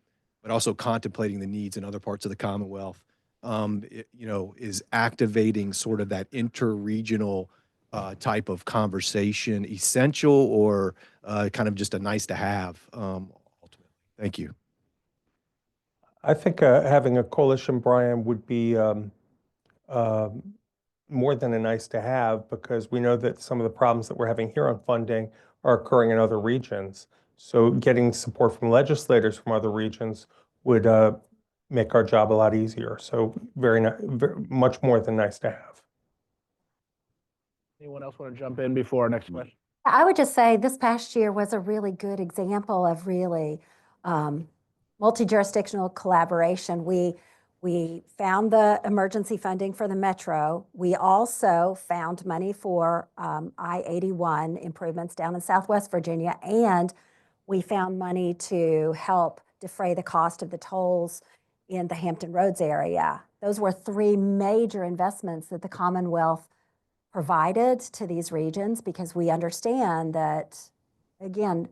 but also contemplating the needs in other parts of the Commonwealth, is activating sort of that interregional type of conversation essential or kind of just a nice to have ultimately? Thank you. I think having a coalition, Brian, would be more than a nice to have, because we know that some of the problems that we're having here on funding are occurring in other regions. So getting support from legislators from other regions would make our job a lot easier. So very much more than nice to have. Anyone else want to jump in before our next question? I would just say this past year was a really good example of really multi-jurisdictional collaboration. We found the emergency funding for the Metro. We also found money for I-81 improvements down in Southwest Virginia, and we found money to help defray the cost of the tolls in the Hampton Roads area. Those were three major investments that the Commonwealth provided to these regions, because we understand that, again,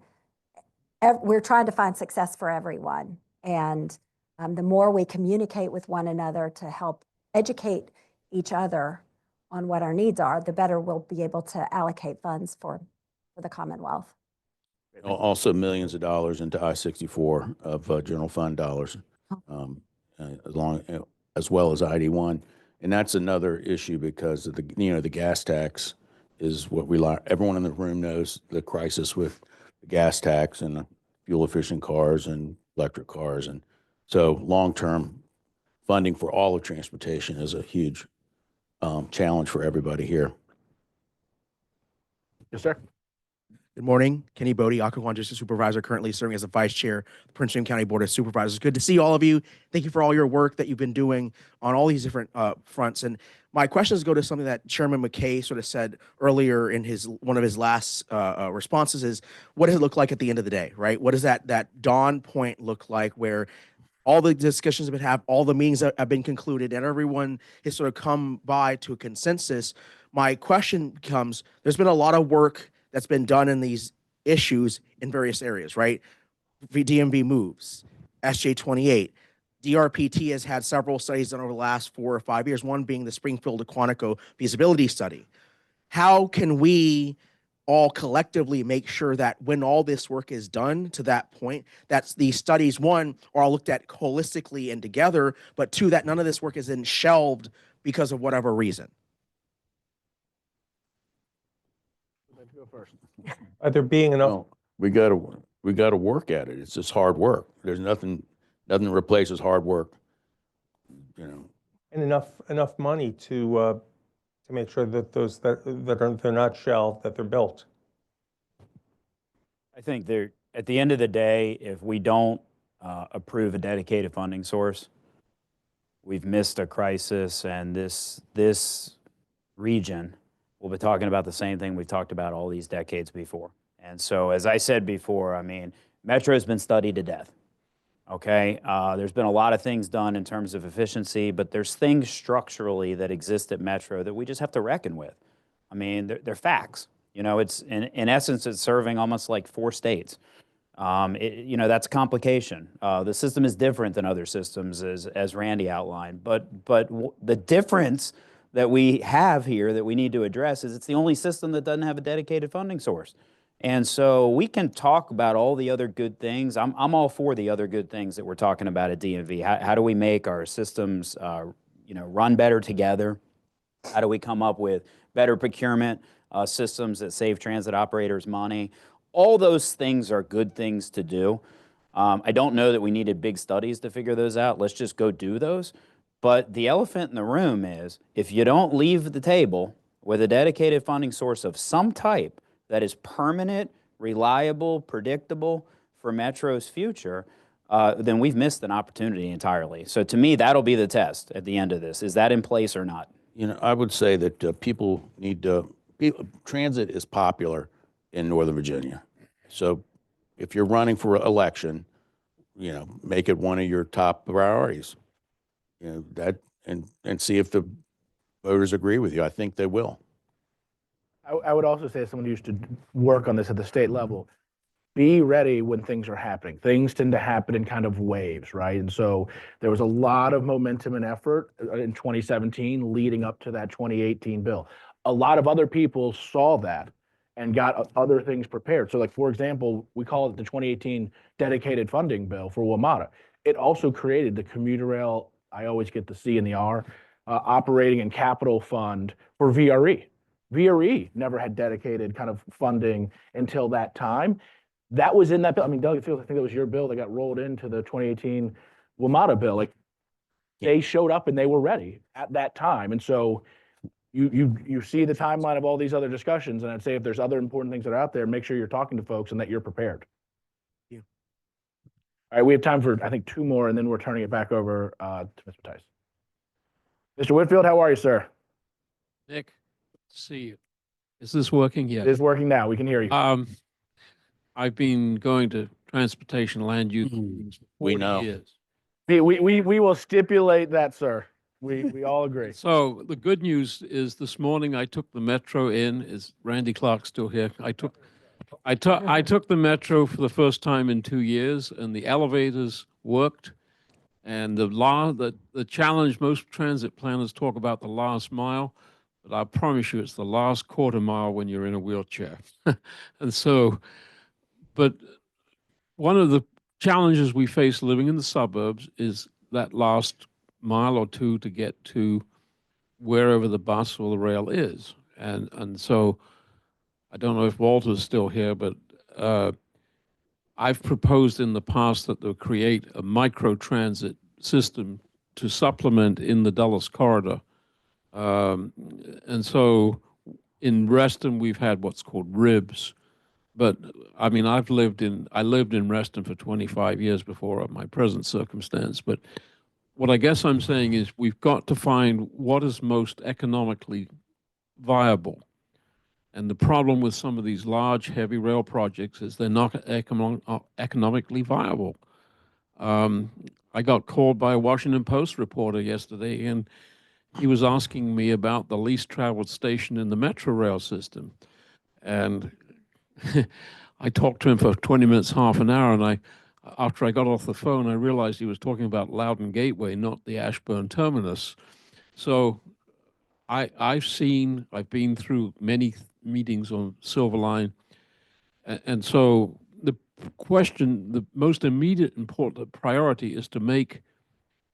we're trying to find success for everyone. And the more we communicate with one another to help educate each other on what our needs are, the better we'll be able to allocate funds for the Commonwealth. Also millions of dollars into I-64 of general fund dollars, as well as ID1. And that's another issue because of the gas tax is what everyone in the room knows, the crisis with the gas tax and fuel efficient cars and electric cars. And so long-term funding for all of transportation is a huge challenge for everybody here. Yes, sir. Good morning. Kenny Bodie, Occoquan District Supervisor, currently serving as the Vice Chair of the Prince William County Board of Supervisors. Good to see all of you. Thank you for all your work that you've been doing on all these different fronts. And my questions go to something that Chairman McKay sort of said earlier in one of his last responses is, what does it look like at the end of the day, right? What does that dawn point look like where all the discussions have been had, all the meetings that have been concluded, and everyone has sort of come by to a consensus? My question becomes, there's been a lot of work that's been done in these issues in various areas, right? DMV moves, SJ28. DRPT has had several studies done over the last 4 or 5 years, one being the Springfield to Quantico feasibility study. How can we all collectively make sure that when all this work is done to that point, that these studies, one, are all looked at holistically and together, but two, that none of this work is then shelved because of whatever reason? Go first. Are there being enough? Well, we gotta work at it. It's just hard work. There's nothing replaces hard work, you know. And enough money to make sure that those they're not shelved, that they're built. I think at the end of the day, if we don't approve a dedicated funding source, we've missed a crisis, and this region will be talking about the same thing we've talked about all these decades before. And so, as I said before, I mean, Metro has been studied to death. Okay, there's been a lot of things done in terms of efficiency, but there's things structurally that exist at Metro that we just have to reckon with. I mean, they're facts. You know, it's in essence, it's serving almost like 4 states. You know, that's a complication. The system is different than other systems, as Randy outlined. But the difference that we have here that we need to address is it's the only system that doesn't have a dedicated funding source. And so we can talk about all the other good things. I'm all for the other good things that we're talking about at DMV. How do we make our systems, you know, run better together? How do we come up with better procurement systems that save transit operators money? All those things are good things to do. I don't know that we needed big studies to figure those out. Let's just go do those. But the elephant in the room is if you don't leave the table with a dedicated funding source of some type that is permanent, reliable, predictable for Metro's future, then we've missed an opportunity entirely. So to me, that'll be the test at the end of this. Is that in place or not? You know, I would say that people need to, transit is popular in Northern Virginia. So if you're running for election, you know, make it one of your top priorities. You know, that, and see if the voters agree with you. I think they will. I would also say, as someone who used to work on this at the state level, be ready when things are happening. Things tend to happen in kind of waves, right? And so there was a lot of momentum and effort in 2017 leading up to that 2018 bill. A lot of other people saw that and got other things prepared. So like, for example, we call it the 2018 dedicated funding bill for WMATA. It also created the commuter rail, I always get the C and the R, operating and capital fund for VRE. VRE never had dedicated kind of funding until that time. That was in that bill. I mean, Doug, I think that was your bill that got rolled into the 2018 WMATA bill. Like, they showed up and they were ready at that time. And so you see the timeline of all these other discussions, and I'd say if there's other important things that are out there, make sure you're talking to folks and that you're prepared. Thank you. All right, we have time for, I think, 2 more, and then we're turning it back over to Mr. Tice. Mr. Whitfield, how are you, sir? Nick, good to see you. Is this working yet? It is working now. We can hear you. I've been going to transportation land use meetings for 40 know. years. We will stipulate that, sir. We all agree. So the good news is this morning I took the Metro in. Is Randy Clark still here? I took the Metro for the first time in 2 years, and the elevators worked. And the challenge, most transit planners talk about the last mile, but I promise you it's the last quarter mile when you're in a wheelchair. And so, but one of the challenges we face living in the suburbs is that last mile or 2 to get to wherever the bus or the rail is. And so I don't know if Walter's still here, but I've proposed in the past that they'll create a microtransit system to supplement in the Dulles corridor. And so in Reston, we've had what's called RIBS. But I mean, I lived in Reston for 25 years before my present circumstance. But what I guess I'm saying is we've got to find what is most economically viable. And the problem with some of these large, heavy rail projects is they're not economically viable. I got called by a Washington Post reporter yesterday, and he was asking me about the least traveled station in the Metro rail system. And I talked to him for 20 minutes, half an hour, and after I got off the phone, I realized he was talking about Loudon Gateway, not the Ashburn terminus. So I've been through many meetings on Silver Line, and so the most immediate important priority is to make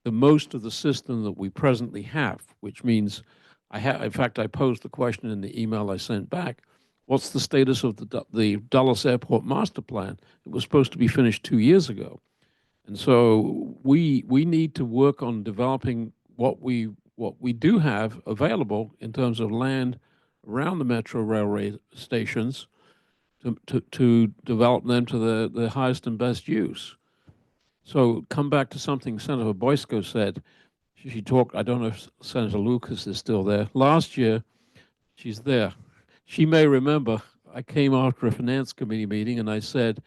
the most of the system that we presently have, which means in fact, I posed the question in the email I sent back. What's the status of the Dulles Airport Master Plan? It was supposed to be finished 2 years ago. And so we need to work on developing what we do have available in terms of land around the metro railway stations to develop them to the highest and best use. So come back to something Senator Boysko said. She talked, I don't know if Senator Lucas is still there. Last year, she's there. She may remember I came after a finance committee meeting and I said,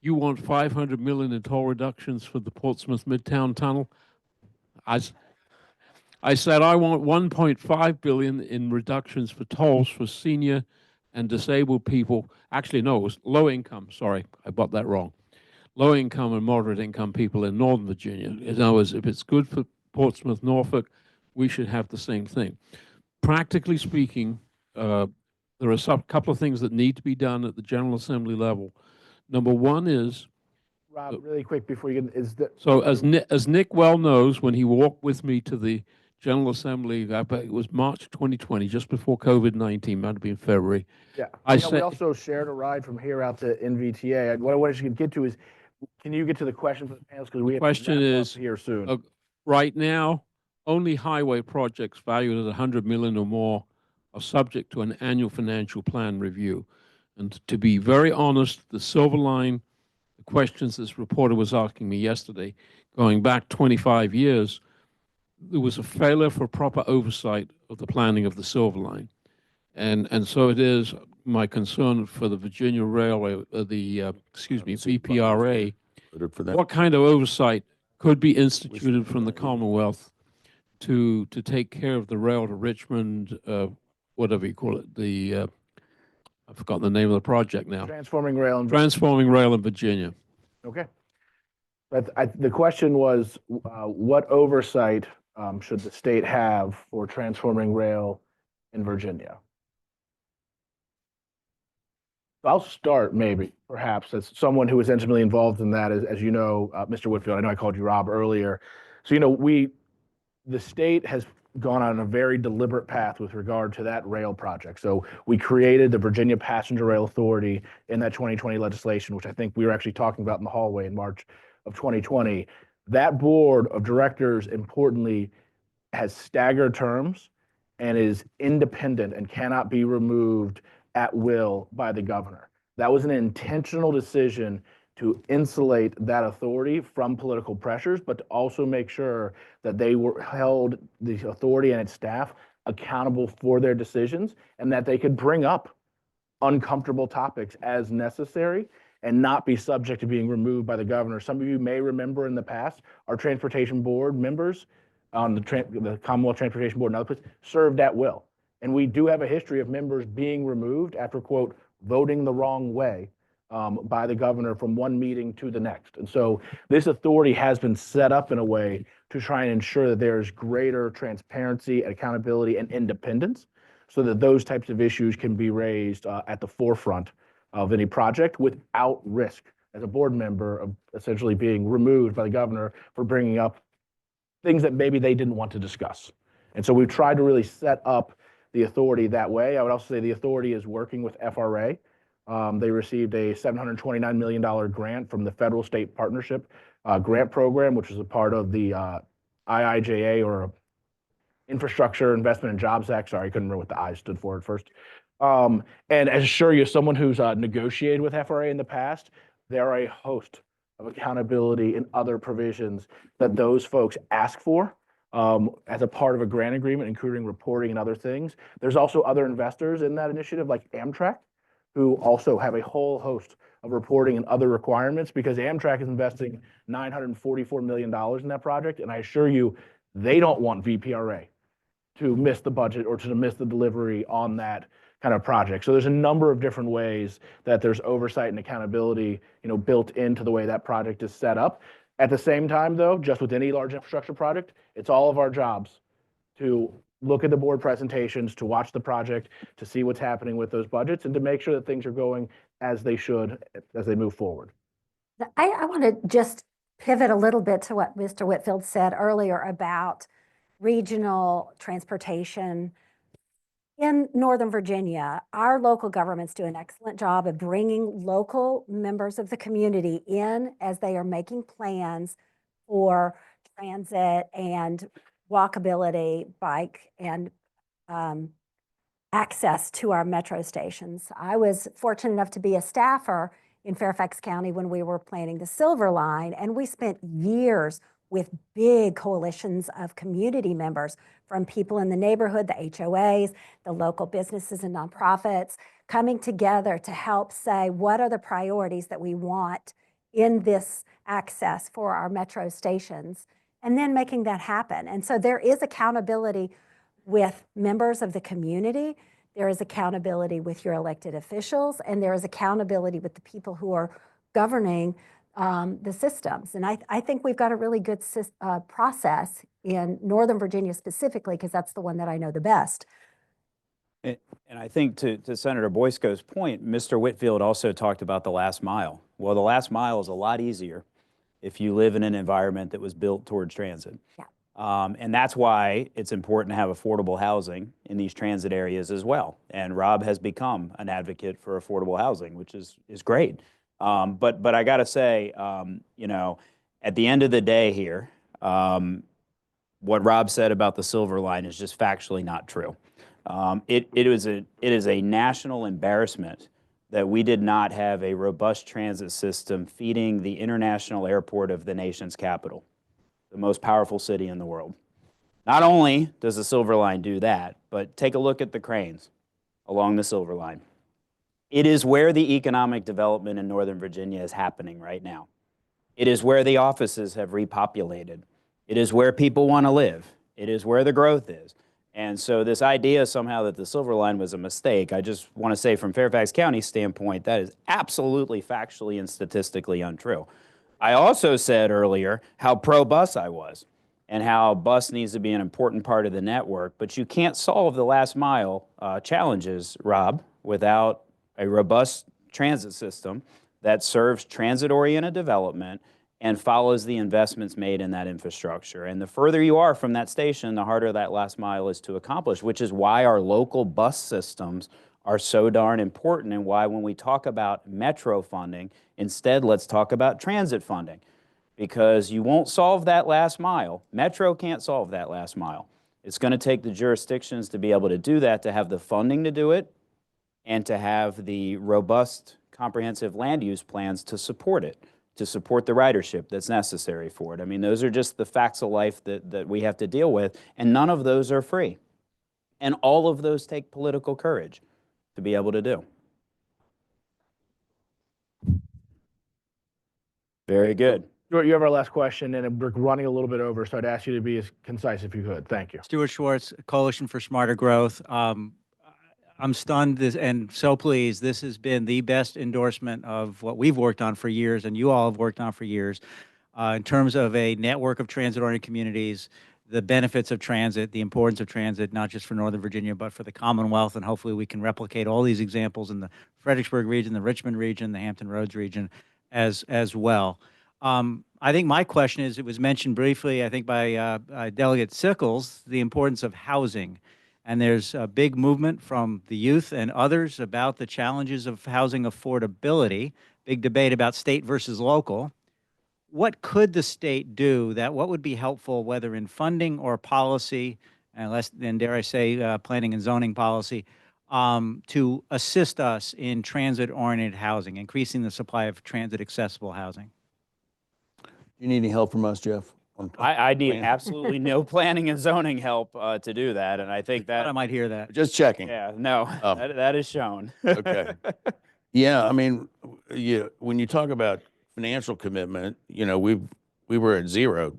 you want 500 million in toll reductions for the Portsmouth Midtown Tunnel? I said, I want 1.5 billion in reductions for tolls for senior and disabled people. Actually, no, it was low income. Sorry, I got that wrong. Low income and moderate income people in Northern Virginia. In other words, if it's good for Portsmouth, Norfolk, we should have the same thing. Practically speaking, there are a couple of things that need to be done at the General Assembly level. Number one is, Rob, really quick before you get, so as Nick well knows, when he walked with me to the General Assembly, it was March 2020, just before COVID-19, might have been February. Yeah, we also shared a ride from here out to NVTA. What I wanted you to get to is, can you get to the question for the panels? Because we have question to wrap is, up here soon. Right now, only highway projects valued at 100 million or more are subject to an annual financial plan review. And to be very honest, the Silver Line, the questions this reporter was asking me yesterday, going back 25 years, there was a failure for proper oversight of the planning of the Silver Line. And so it is my concern for the Virginia Railway, VPRA, what kind of oversight could be instituted from the Commonwealth to take care of the rail to Richmond, whatever you call it, I've forgotten the name of the project now. Transforming rail in Virginia. Okay. But the question was, what oversight should the state have for transforming rail in Virginia? I'll start maybe, perhaps, as someone who was intimately involved in that, as you know, Mr. Whitfield, I know I called you Rob earlier. So, the state has gone on a very deliberate path with regard to that rail project. So we created the Virginia Passenger Rail Authority in that 2020 legislation, which I think we were actually talking about in the hallway in March of 2020. That board of directors, importantly, has staggered terms and is independent and cannot be removed at will by the governor. That was an intentional decision to insulate that authority from political pressures, but to also make sure that they held the authority and its staff accountable for their decisions and that they could bring up uncomfortable topics as necessary and not be subject to being removed by the governor. Some of you may remember in the past, our transportation board members on the Commonwealth Transportation Board and other places served at will. And we do have a history of members being removed after, quote, voting the wrong way by the governor from one meeting to the next. And so this authority has been set up in a way to try and ensure that there's greater transparency, accountability, and independence so that those types of issues can be raised at the forefront of any project without risk as a board member of essentially being removed by the governor for bringing up things that maybe they didn't want to discuss. And so we've tried to really set up the authority that way. I would also say the authority is working with FRA. They received a $729 million grant from the Federal State Partnership Grant Program, which is a part of the IIJA, or Infrastructure Investment and Jobs Act. Sorry, I couldn't remember what the I stood for at first. And as assure you, as someone who's negotiated with FRA in the past, there are a host of accountability and other provisions that those folks ask for as a part of a grant agreement, including reporting and other things. There's also other investors in that initiative, like Amtrak, who also have a whole host of reporting and other requirements, because Amtrak is investing $944 million in that project. And I assure you, they don't want VPRA to miss the budget or to miss the delivery on that kind of project. So there's a number of different ways that there's oversight and accountability, built into the way that project is set up. At the same time, though, just with any large infrastructure project, it's all of our jobs to look at the board presentations, to watch the project, to see what's happening with those budgets, and to make sure that things are going as they should as they move forward. I want to just pivot a little bit to what Mr. Whitfield said earlier about regional transportation. In Northern Virginia, our local governments do an excellent job of bringing local members of the community in as they are making plans for transit and walkability, bike, and access to our metro stations. I was fortunate enough to be a staffer in Fairfax County when we were planning the Silver Line, and we spent years with big coalitions of community members from people in the neighborhood, the HOAs, the local businesses and nonprofits, coming together to help say, what are the priorities that we want in this access for our metro stations, and then making that happen. And so there is accountability with members of the community, there is accountability with your elected officials, and there is accountability with the people who are governing the systems. And I think we've got a really good process in Northern Virginia specifically, because that's the one that I know the best. And I think to Senator Boysko's point, Mr. Whitfield also talked about the last mile. Well, the last mile is a lot easier if you live in an environment that was built towards transit. Yeah. And that's why it's important to have affordable housing in these transit areas as well. And Rob has become an advocate for affordable housing, which is great. But I got to say, at the end of the day here, what Rob said about the Silver Line is just factually not true. It is a national embarrassment that we did not have a robust transit system feeding the international airport of the nation's capital, the most powerful city in the world. Not only does the Silver Line do that, but take a look at the cranes along the Silver Line. It is where the economic development in Northern Virginia is happening right now. It is where the offices have repopulated. It is where people want to live. It is where the growth is. And so this idea somehow that the Silver Line was a mistake, I just want to say from Fairfax County's standpoint, that is absolutely factually and statistically untrue. I also said earlier how pro-bus I was and how bus needs to be an important part of the network, but you can't solve the last mile challenges, Rob, without a robust transit system that serves transit-oriented development and follows the investments made in that infrastructure. And the further you are from that station, the harder that last mile is to accomplish, which is why our local bus systems are so darn important, and why when we talk about metro funding, instead let's talk about transit funding, because you won't solve that last mile. Metro can't solve that last mile. It's going to take the jurisdictions to be able to do that, to have the funding to do it, and to have the robust, comprehensive land use plans to support it, to support the ridership that's necessary for it. I mean, those are just the facts of life that we have to deal with, and none of those are free. And all of those take political courage to be able to do. Very good. Stuart, you have our last question, and we're running a little bit over, so I'd ask you to be as concise if you could. Thank you. Stuart Schwartz, Coalition for Smarter Growth. I'm stunned and so pleased. This has been the best endorsement of what we've worked on for years, and you all have worked on for years, in terms of a network of transit-oriented communities, the benefits of transit, the importance of transit, not just for Northern Virginia, but for the Commonwealth, and hopefully we can replicate all these examples in the Fredericksburg region, the Richmond region, the Hampton Roads region as well. I think my question is, it was mentioned briefly, I think by Delegate Sickles, the importance of housing. And there's a big movement from the youth and others about the challenges of housing affordability, big debate about state versus local. What could the state do what would be helpful, whether in funding or policy, and dare I say, planning and zoning policy, to assist us in transit-oriented housing, increasing the supply of transit-accessible housing? You need any help from us, Jeff? I need absolutely no planning and zoning help to do that, and I think that I might hear that. Just checking. Yeah, no, that is shown. Okay. Yeah, I mean, when you talk about financial commitment, we were at zero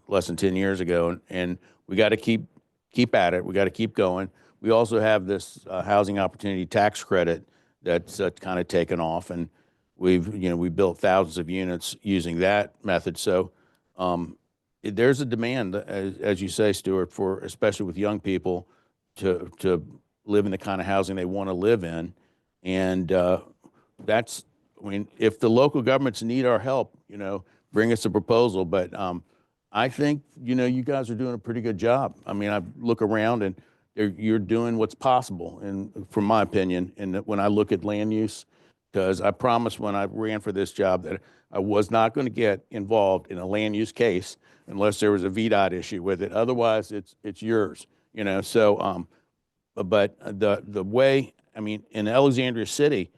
less than 10 years ago, and we got to keep at it. We got to keep going. we also have this housing opportunity tax credit that's kind of taken off, and we built thousands of units using that method. So there's a demand, as you say, Stuart, for especially with young people to live in the kind of housing they want to live in, and that's. I mean, if the local governments need our help, bring us a proposal. But I think, you guys are doing a pretty good job. I mean, I look around and you're doing what's possible, and from my opinion, and when I look at land use, because I promised when I ran for this job that I was not going to get involved in a land use case unless there was a VDOT issue with it. Otherwise, it's yours, So, but the way, I mean, in Alexandria City,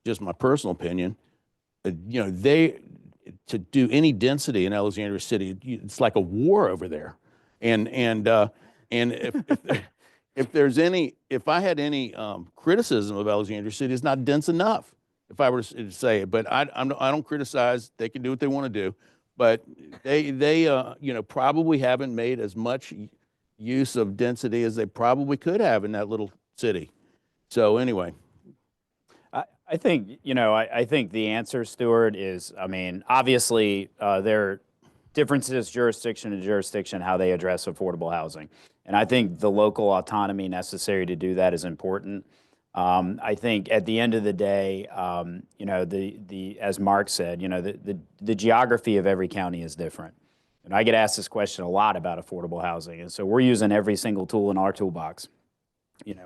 just my personal opinion, to do any density in Alexandria City, it's like a war over there. And if I had any criticism of Alexandria City, it's not dense enough, if I were to say it. But I don't criticize. They can do what they want to do. But they probably haven't made as much use of density as they probably could have in that little city. So anyway. I think, I think the answer, Stuart, is, I mean, obviously there are differences jurisdiction to jurisdiction how they address affordable housing. And I think the local autonomy necessary to do that is important. I think at the end of the day, as Mark said, the geography of every county is different. And I get asked this question a lot about affordable housing. And so we're using every single tool in our toolbox.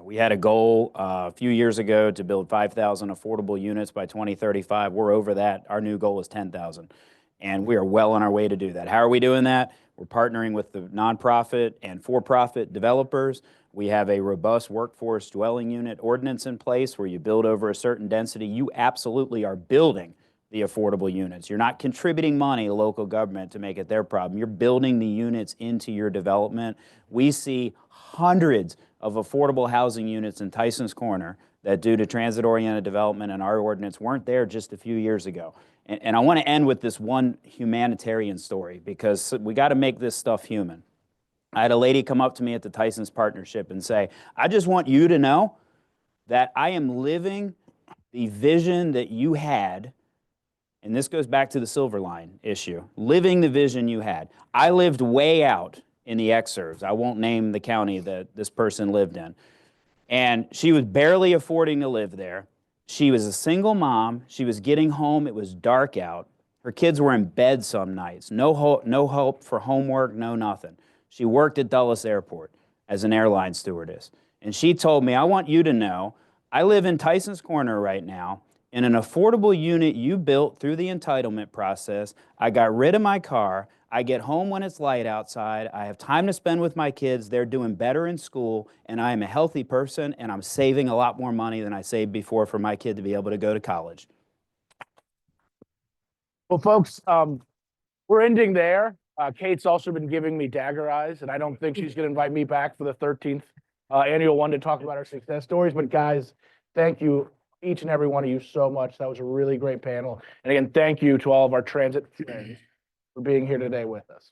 We had a goal a few years ago to build 5,000 affordable units by 2035. We're over that. Our new goal is 10,000. And we are well on our way to do that. How are we doing that? We're partnering with the nonprofit and for-profit developers. We have a robust workforce dwelling unit ordinance in place where you build over a certain density. You absolutely are building the affordable units. You're not contributing money to local government to make it their problem. You're building the units into your development. We see hundreds of affordable housing units in Tyson's Corner that, due to transit-oriented development and our ordinance, weren't there just a few years ago. And I want to end with this one humanitarian story, because we got to make this stuff human. I had a lady come up to me at the Tyson's Partnership and say, I just want you to know that I am living the vision that you had. And this goes back to the Silver Line issue, living the vision you had. I lived way out in the exurbs. I won't name the county that this person lived in. And she was barely affording to live there. She was a single mom. She was getting home. It was dark out. Her kids were in bed some nights. No hope for homework, no nothing. She worked at Dulles Airport as an airline stewardess. And she told me, I want you to know, I live in Tyson's Corner right now, in an affordable unit you built through the entitlement process. I got rid of my car. I get home when it's light outside. I have time to spend with my kids. They're doing better in school, and I am a healthy person, and I'm saving a lot more money than I saved before for my kid to be able to go to college. Well, folks, we're ending there. Kate's also been giving me dagger eyes, and I don't think she's going to invite me back for the 13th annual one to talk about our success stories. But guys, thank you, each and every one of you, so much. That was a really great panel. And again, thank you to all of our transit friends for being here today with us.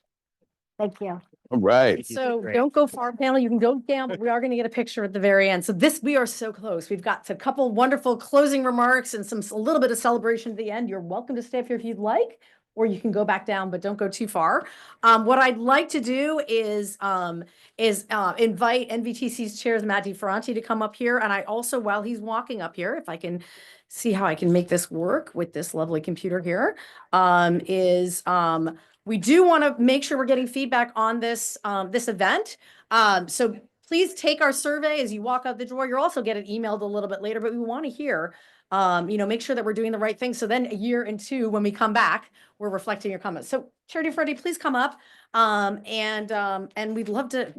Thank you. All right. So don't go far, panel. You can go down, but we are going to get a picture at the very end. So we are so close. We've got a couple wonderful closing remarks and a little bit of celebration at the end. You're welcome to stay up here if you'd like, or you can go back down, but don't go too far. What I'd like to do is invite NVTC's chairs, Matt DiFerranti, to come up here. And I also, while he's walking up here, if I can see how I can make this work with this lovely computer here, we do want to make sure we're getting feedback on this event. So please take our survey as you walk out the door. You'll also get it emailed a little bit later, but we want to hear, make sure that we're doing the right thing. So then a year and two, when we come back, we're reflecting your comments. So Chair DiFerranti, please come up. And we'd love to,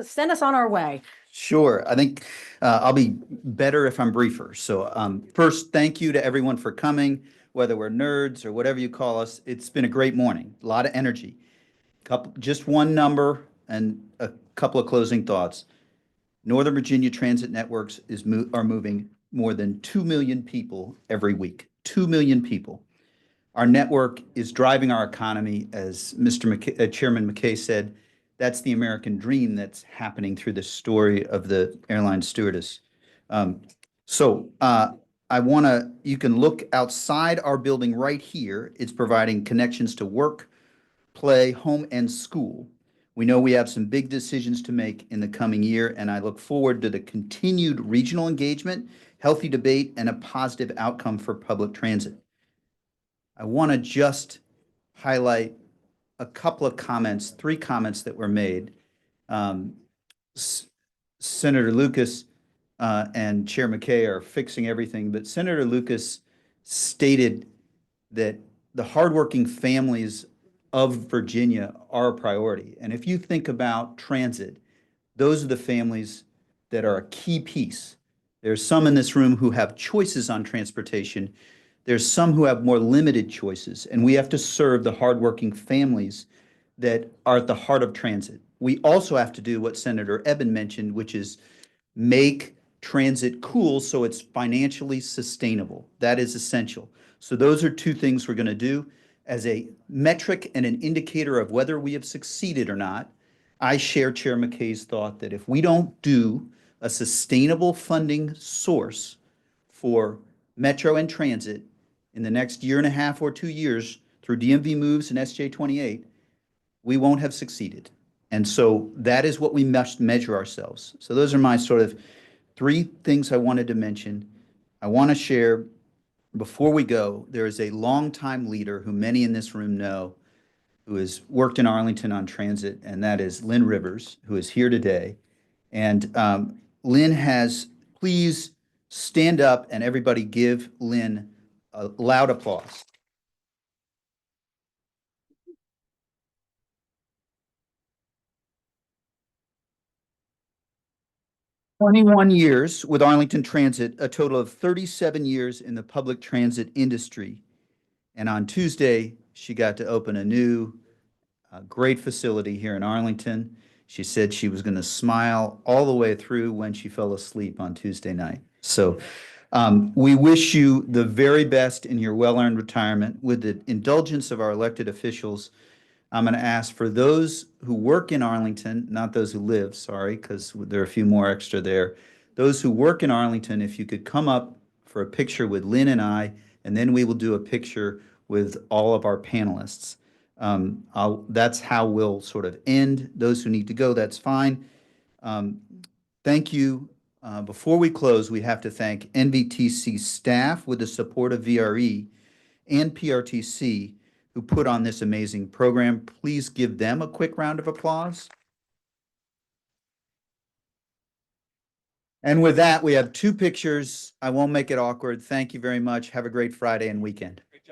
send us on our way. Sure. I think I'll be better if I'm briefer. So first, thank you to everyone for coming, whether we're nerds or whatever you call us. It's been a great morning, a lot of energy. Just one number and a couple of closing thoughts. Northern Virginia Transit Networks are moving more than 2 million people every week. 2 million people. Our network is driving our economy, as Chairman McKay said. That's the American dream that's happening through the story of the airline stewardess. I want to, you can look outside our building right here. It's providing connections to work, play, home, and school. We know we have some big decisions to make in the coming year, and I look forward to the continued regional engagement, healthy debate, and a positive outcome for public transit. I want to just highlight a couple of comments, 3 comments that were made. Senator Lucas and Chair McKay are fixing everything, but Senator Lucas stated that the hardworking families of Virginia are a priority. And if you think about transit, those are the families that are a key piece. There's some in this room who have choices on transportation. There's some who have more limited choices, and we have to serve the hardworking families that are at the heart of transit. We also have to do what Senator Eben mentioned, which is make transit cool so it's financially sustainable. That is essential. So those are 2 things we're going to do. As a metric and an indicator of whether we have succeeded or not, I share Chair McKay's thought that if we don't do a sustainable funding source for Metro and transit in the next 1.5 or 2 years through DMV moves and SJ 28, we won't have succeeded. And so that is what we must measure ourselves. So those are my sort of 3 things I wanted to mention. I want to share, before we go, there is a longtime leader who many in this room know, who has worked in Arlington on transit, and that is Lynn Rivers, who is here today. And Lynn has, please stand up and everybody give Lynn a loud applause. 21 years with Arlington Transit, a total of 37 years in the public transit industry. And on Tuesday, she got to open a new, great facility here in Arlington. She said she was going to smile all the way through when she fell asleep on Tuesday night. So we wish you the very best in your well-earned retirement. With the indulgence of our elected officials, I'm going to ask for those who work in Arlington, not those who live, sorry, because there are a few more extra there. Those who work in Arlington, if you could come up for a picture with Lynn and I, and then we will do a picture with all of our panelists. That's how we'll sort of end. Those who need to go, that's fine. Thank you. Before we close, we have to thank NVTC staff with the support of VRE and PRTC who put on this amazing program. Please give them a quick round of applause. And with that, we have 2 pictures. I won't make it awkward. Thank you very much. Have a great Friday and weekend.